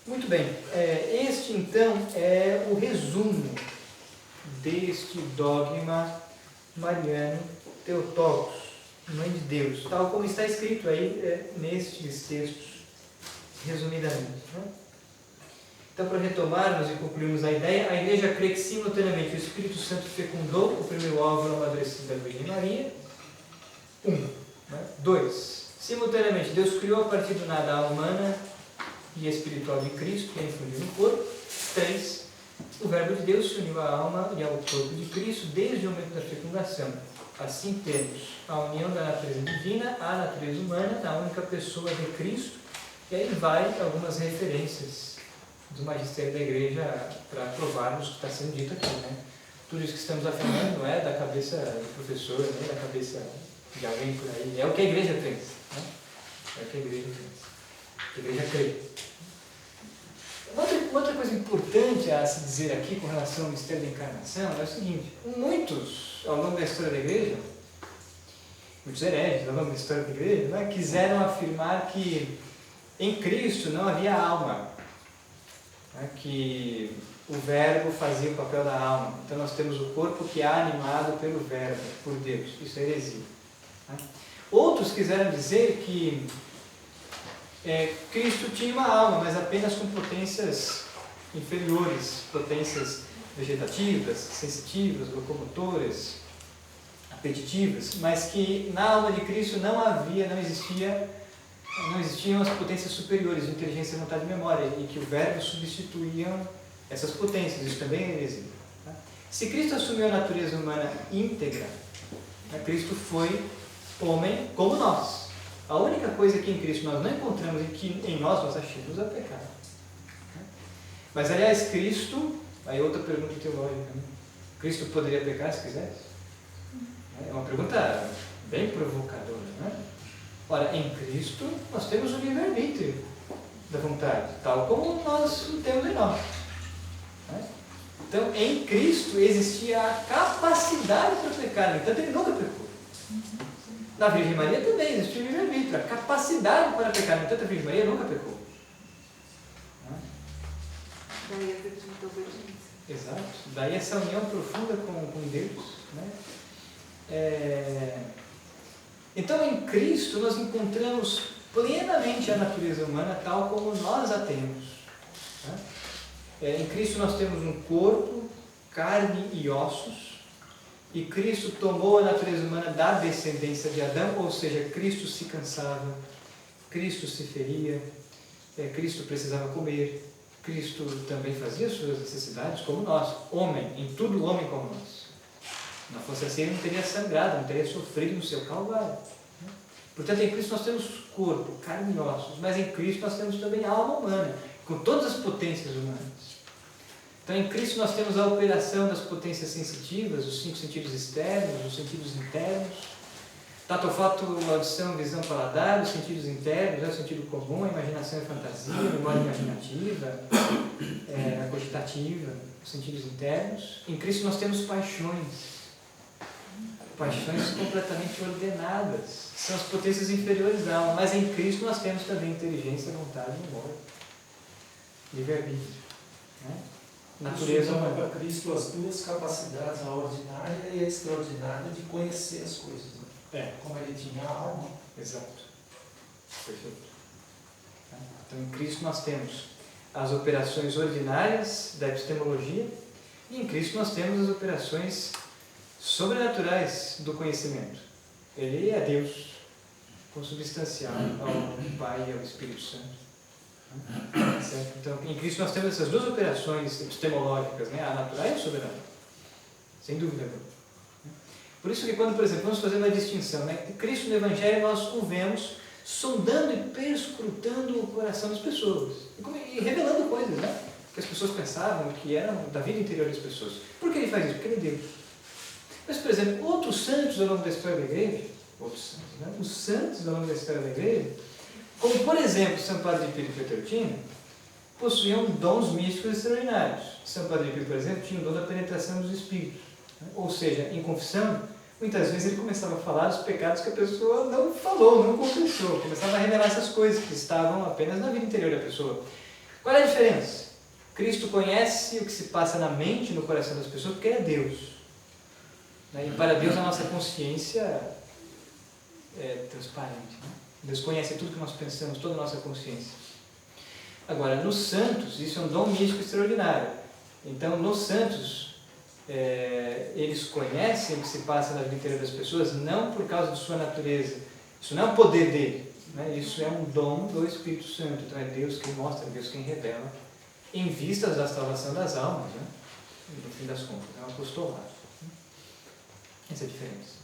Muito bem, este então é o resumo deste dogma mariano Theotokos, Mãe de Deus, tal como está escrito aí nestes textos, resumidamente. Né? Então, para retomarmos e concluirmos a ideia, a Igreja crê que simultaneamente o Espírito Santo fecundou o primeiro óvulo amadurecido da Virgem Maria. 1. Né? 2. Simultaneamente, Deus criou a partir do nada a alma humana e espiritual de Cristo, que é infundido no corpo. 3. O Verbo de Deus se uniu à alma e ao corpo de Cristo desde o momento da fecundação. Assim temos a união da natureza divina à natureza humana na única pessoa de Cristo. E aí vai algumas referências do magistério da Igreja para provarmos o que está sendo dito aqui. Né? Tudo isso que estamos afirmando não é da cabeça do professor, nem da cabeça de alguém por aí. É o que a Igreja pensa. Né? É o que a Igreja pensa. A Igreja crê. Uma outra coisa importante a se dizer aqui com relação ao mistério da encarnação é o seguinte: muitos, ao longo da história da Igreja, muitos hereges ao longo da história da Igreja, né, quiseram afirmar que em Cristo não havia alma, né, que o Verbo fazia o papel da alma. Então nós temos o corpo que é animado pelo Verbo, por Deus. Isso é heresia. Né? Outros quiseram dizer que Cristo tinha uma alma, mas apenas com potências inferiores, potências vegetativas, sensitivas, locomotoras, apetitivas, mas que na alma de Cristo não existiam as potências superiores de inteligência, vontade e memória, e que o Verbo substituía essas potências. Isso também é heresia. Tá? Se Cristo assumiu a natureza humana íntegra, Cristo foi homem como nós. A única coisa que em Cristo nós não encontramos e que em nós achamos é o pecado. Mas, aliás, Cristo, aí outra pergunta teológica, né? Cristo poderia pecar se quisesse? É uma pergunta bem provocadora, né? Ora, em Cristo nós temos o livre-arbítrio da vontade, tal como nós o temos em nós. Né? Então, em Cristo existia a capacidade para pecar, no entanto, ele nunca pecou. Na Virgem Maria também existia o livre-arbítrio, a capacidade para pecar, no entanto, a Virgem Maria nunca pecou. Daí a virtude da obediência. Exato. Daí essa união profunda com Deus. Né? Então, em Cristo, nós encontramos plenamente a natureza humana tal como nós a temos. Né? Em Cristo nós temos um corpo, carne e ossos, e Cristo tomou a natureza humana da descendência de Adão, ou seja, Cristo se cansava, Cristo se feria, Cristo precisava comer, Cristo também fazia suas necessidades como nós, homem, em tudo homem como nós. Se não fosse assim, ele não teria sangrado, não teria sofrido no seu calvário. Portanto, em Cristo nós temos corpo, carne e ossos, mas em Cristo nós temos também alma humana, com todas as potências humanas. Então, em Cristo nós temos a operação das potências sensitivas, os 5 sentidos externos, os sentidos internos, tato, olfato, audição, visão, paladar, os sentidos internos, o sentido comum, a imaginação e a fantasia, a memória imaginativa, a cogitativa, os sentidos internos. Em Cristo nós temos paixões completamente ordenadas, que são as potências inferiores da alma, mas em Cristo nós temos também inteligência, vontade e memória, livre-arbítrio, né? Natureza humana. Para Cristo as duas capacidades, a ordinária e a extraordinária, de conhecer as coisas. Né? Como ele tinha a alma. Exato. Perfeito. Então, em Cristo nós temos as operações ordinárias da epistemologia e em Cristo nós temos as operações sobrenaturais do conhecimento. Ele é Deus, consubstancial ao Pai e ao Espírito Santo. Certo? Então, em Cristo nós temos essas duas operações epistemológicas, né? A natural e a soberana, sem dúvida alguma. Por isso que quando, por exemplo, vamos fazer uma distinção, né? Cristo no Evangelho nós o vemos sondando e perscrutando o coração das pessoas e revelando coisas, né? Que as pessoas pensavam que eram da vida interior das pessoas. Por que ele faz isso? Porque ele é Deus. Mas, por exemplo, outros santos ao longo da história da igreja, os santos ao longo da história da igreja, como por exemplo São Padre Pio de Pietrelcina, possuíam dons místicos extraordinários. São Padre Pio, por exemplo, tinha o dom da penetração dos espíritos. Ou seja, em confissão, muitas vezes ele começava a falar dos pecados que a pessoa não falou, não confessou. Começava a revelar essas coisas que estavam apenas na vida interior da pessoa. Qual é a diferença? Cristo conhece o que se passa na mente e no coração das pessoas porque ele é Deus. E para Deus a nossa consciência é transparente. Né? Deus conhece tudo que nós pensamos, toda a nossa consciência. Agora, nos santos, isso é um dom místico extraordinário. Então, nos santos, eles conhecem o que se passa na vida interior das pessoas, não por causa de sua natureza. Isso não é um poder dele. Né? Isso é um dom do Espírito Santo. Então, é Deus quem mostra, é Deus quem revela, em vistas da salvação das almas. Né? No fim das contas, é um apostolado. Essa é a diferença.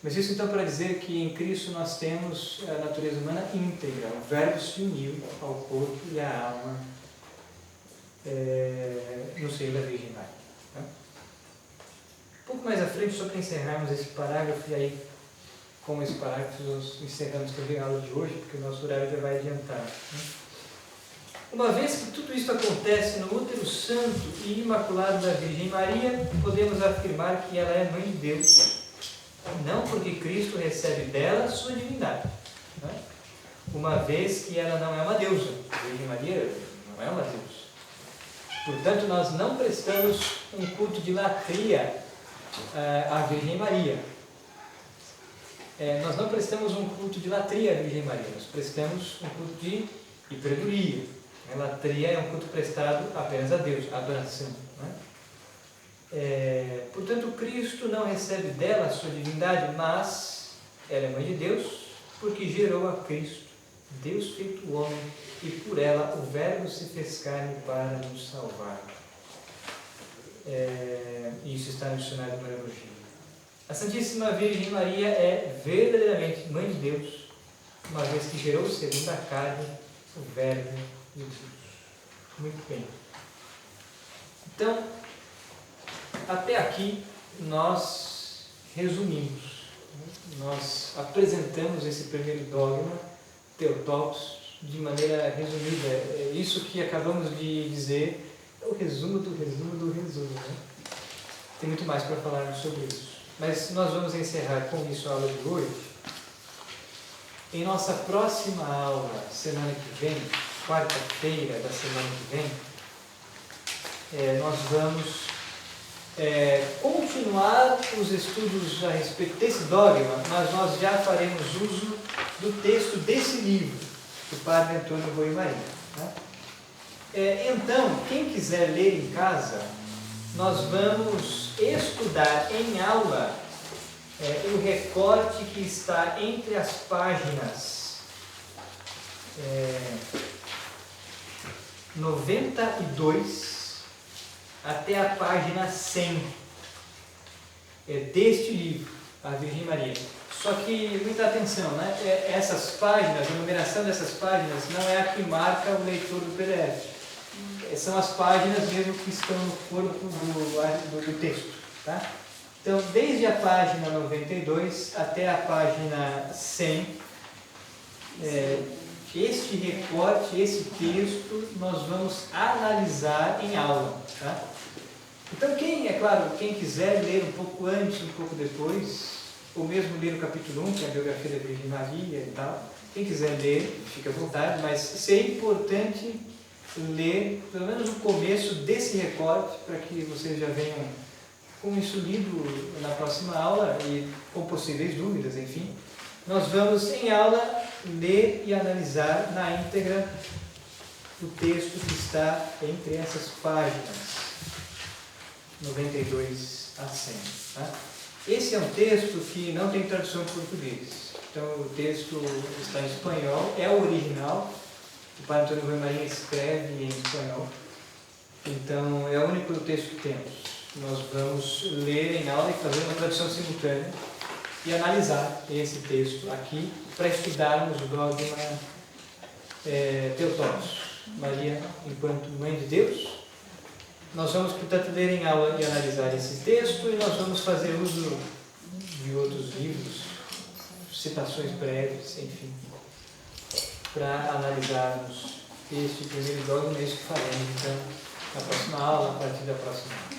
Mas isso então para dizer que em Cristo nós temos a natureza humana íntegra. O Verbo se uniu ao corpo e à alma no seio da Virgem Maria. Um pouco mais à frente, só para encerrarmos esse parágrafo, e aí com esse parágrafo nós encerramos também a aula de hoje, porque o nosso horário já vai adiantar. Uma vez que tudo isso acontece no útero santo e imaculado da Virgem Maria, podemos afirmar que ela é mãe de Deus, não porque Cristo recebe dela sua divindade, né? Uma vez que ela não é uma deusa. A Virgem Maria não é uma deusa. Portanto, nós não prestamos um culto de latria à Virgem Maria. Nós não prestamos um culto de latria à Virgem Maria, nós prestamos um culto de hiperduria. A latria é um culto prestado apenas a Deus, a adoração. Né? Portanto, Cristo não recebe dela a sua divindade, mas ela é mãe de Deus, porque gerou a Cristo, Deus feito homem, e por ela o Verbo se fez carne para nos salvar. Isso está no dicionário de Mariologia. A Santíssima Virgem Maria é verdadeiramente mãe de Deus, uma vez que gerou segundo a carne o Verbo de Deus. Muito bem. Então, até aqui nós resumimos, nós apresentamos esse primeiro dogma, Theotokos, de maneira resumida. É isso que acabamos de dizer, é o resumo do resumo do resumo. Né? Tem muito mais para falar sobre isso. Mas nós vamos encerrar com isso a aula de hoje. Em nossa próxima aula, semana que vem, quarta-feira da semana que vem, nós vamos continuar os estudos a respeito desse dogma, mas nós já faremos uso do texto desse livro, do Padre Antônio Rui Maria. Né? Então, quem quiser ler em casa, nós vamos estudar em aula o recorte que está entre as páginas 92 até a página 100 deste livro, a Virgem Maria. Só que, muita atenção, né? Essas páginas, a numeração dessas páginas não é a que marca o leitor do PDF. São as páginas mesmo que estão no corpo do texto. Tá? Então, desde a página 92 até a página 100, este recorte, esse texto, nós vamos analisar em aula. Tá? Então, quem quiser ler um pouco antes, um pouco depois, ou mesmo ler o capítulo 1, que é a biografia da Virgem Maria e tal, quem quiser ler, fica à vontade, mas seria importante ler pelo menos o começo desse recorte, para que vocês já venham com isso lido na próxima aula e com possíveis dúvidas, enfim. Nós vamos, em aula, ler e analisar na íntegra o texto que está entre essas páginas, 92 a 100. Tá? Esse é um texto que não tem tradução em português. Então, o texto está em espanhol, é o original. O Padre Antônio Rui Maria escreve em espanhol. Então, é o único texto que temos. Nós vamos ler em aula e fazer uma tradução simultânea e analisar esse texto aqui para estudarmos o dogma Theotokos, Maria enquanto Mãe de Deus. Nós vamos, portanto, ler em aula e analisar esse texto, e nós vamos fazer uso de outros livros, citações breves, enfim, para analisarmos este primeiro dogma, isso que faremos, então, na próxima aula, a partir da próxima aula.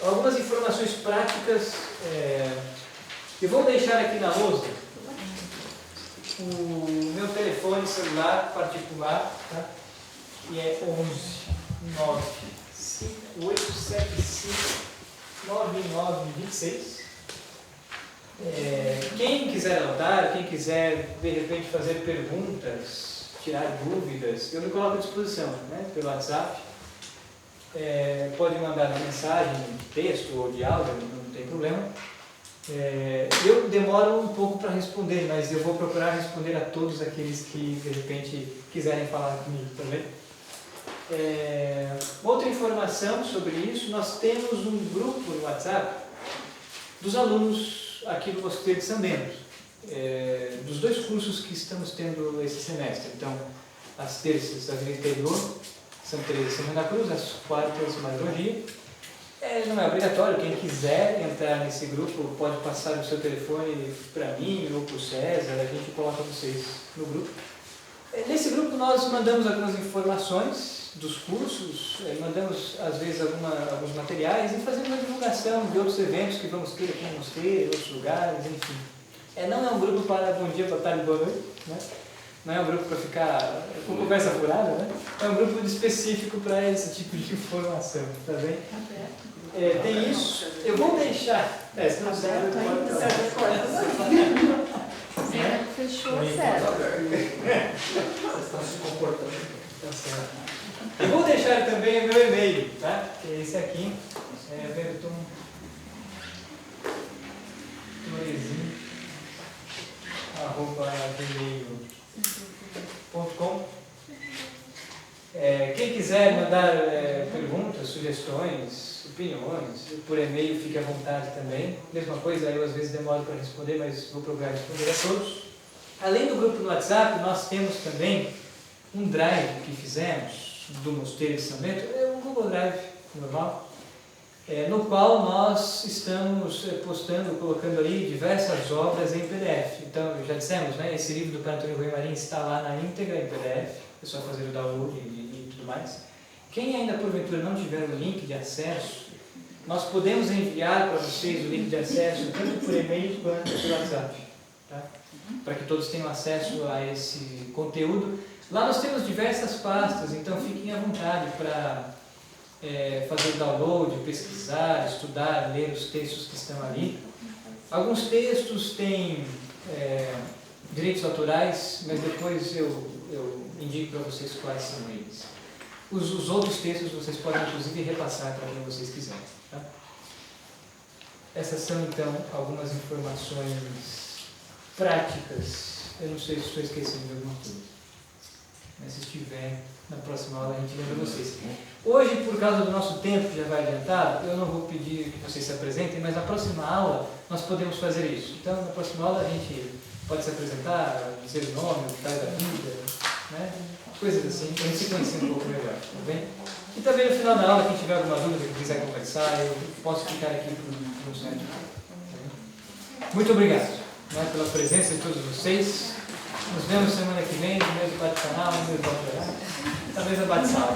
Algumas informações práticas, eu vou deixar aqui na lousa o meu telefone celular particular, tá? Que é 11 95875 9926. Quem quiser anotar, quem quiser de repente fazer perguntas, tirar dúvidas, eu me coloco à disposição, né, pelo WhatsApp. Pode mandar uma mensagem, texto ou de áudio, não tem problema. Eu demoro um pouco para responder, mas eu vou procurar responder a todos aqueles que de repente quiserem falar comigo também. Outra informação sobre isso, nós temos um grupo no WhatsApp dos alunos aqui do Mosteiro de São Bento, dos dois cursos que estamos tendo esse semestre. Então, as terças, a Vida Interior, São Teresa de Santa Cruz, as quartas, Mariologia. Não é obrigatório, quem quiser entrar nesse grupo pode passar o seu telefone para mim ou para o César, a gente coloca vocês no grupo. Nesse grupo nós mandamos algumas informações dos cursos, mandamos às vezes alguns materiais e fazemos uma divulgação de outros eventos que vamos ter aqui no mosteiro, em outros lugares, enfim. Não é um grupo para bom dia, boa tarde, boa noite, né? Não é um grupo para ficar com conversa furada, né? É um grupo específico para esse tipo de informação, tá bem? Tem isso. Eu vou deixar. Se não Fechou o server. Vocês estão se comportando. Tá certo. Eu vou deixar também o meu e-mail, tá? Que é esse aqui, everton.torezinho@gmail.com. Quem quiser mandar perguntas, sugestões, opiniões, por e-mail, fique à vontade também. Mesma coisa, eu às vezes demoro para responder, mas vou procurar responder a todos. Além do grupo no WhatsApp, nós temos também um drive que fizemos do Mosteiro de São Bento, um Google Drive normal, no qual nós estamos postando, colocando ali diversas obras em PDF. Então, já dissemos, né, esse livro do Padre Antônio Rui Marim está lá na íntegra em PDF, é só fazer o download e tudo mais. Quem ainda porventura não tiver o link de acesso, nós podemos enviar para vocês o link de acesso tanto por e-mail quanto por WhatsApp, tá? Para que todos tenham acesso a esse conteúdo. Lá nós temos diversas pastas, então fiquem à vontade para fazer o download, pesquisar, estudar, ler os textos que estão ali. Alguns textos têm direitos autorais, mas depois eu indico para vocês quais são eles. Os outros textos vocês podem inclusive repassar para quem vocês quiserem. Tá? Essas são então algumas informações práticas. Eu não sei se estou esquecendo de alguma coisa, mas se estiver, na próxima aula a gente lembra vocês. Hoje, por causa do nosso tempo que já vai adiantado, eu não vou pedir que vocês se apresentem, mas na próxima aula nós podemos fazer isso. Então, na próxima aula a gente pode se apresentar, dizer o nome, o que faz da vida, né? Coisas assim, para a gente se conhecer um pouco melhor, tá bem? E também no final da aula, quem tiver alguma dúvida, que quiser conversar, eu posso ficar aqui por um certo tempo. Muito obrigado, né, pela presença de todos vocês. Nos vemos semana que vem, no mesmo bate-canal, no mesmo bate-canal. Talvez no bate-sala.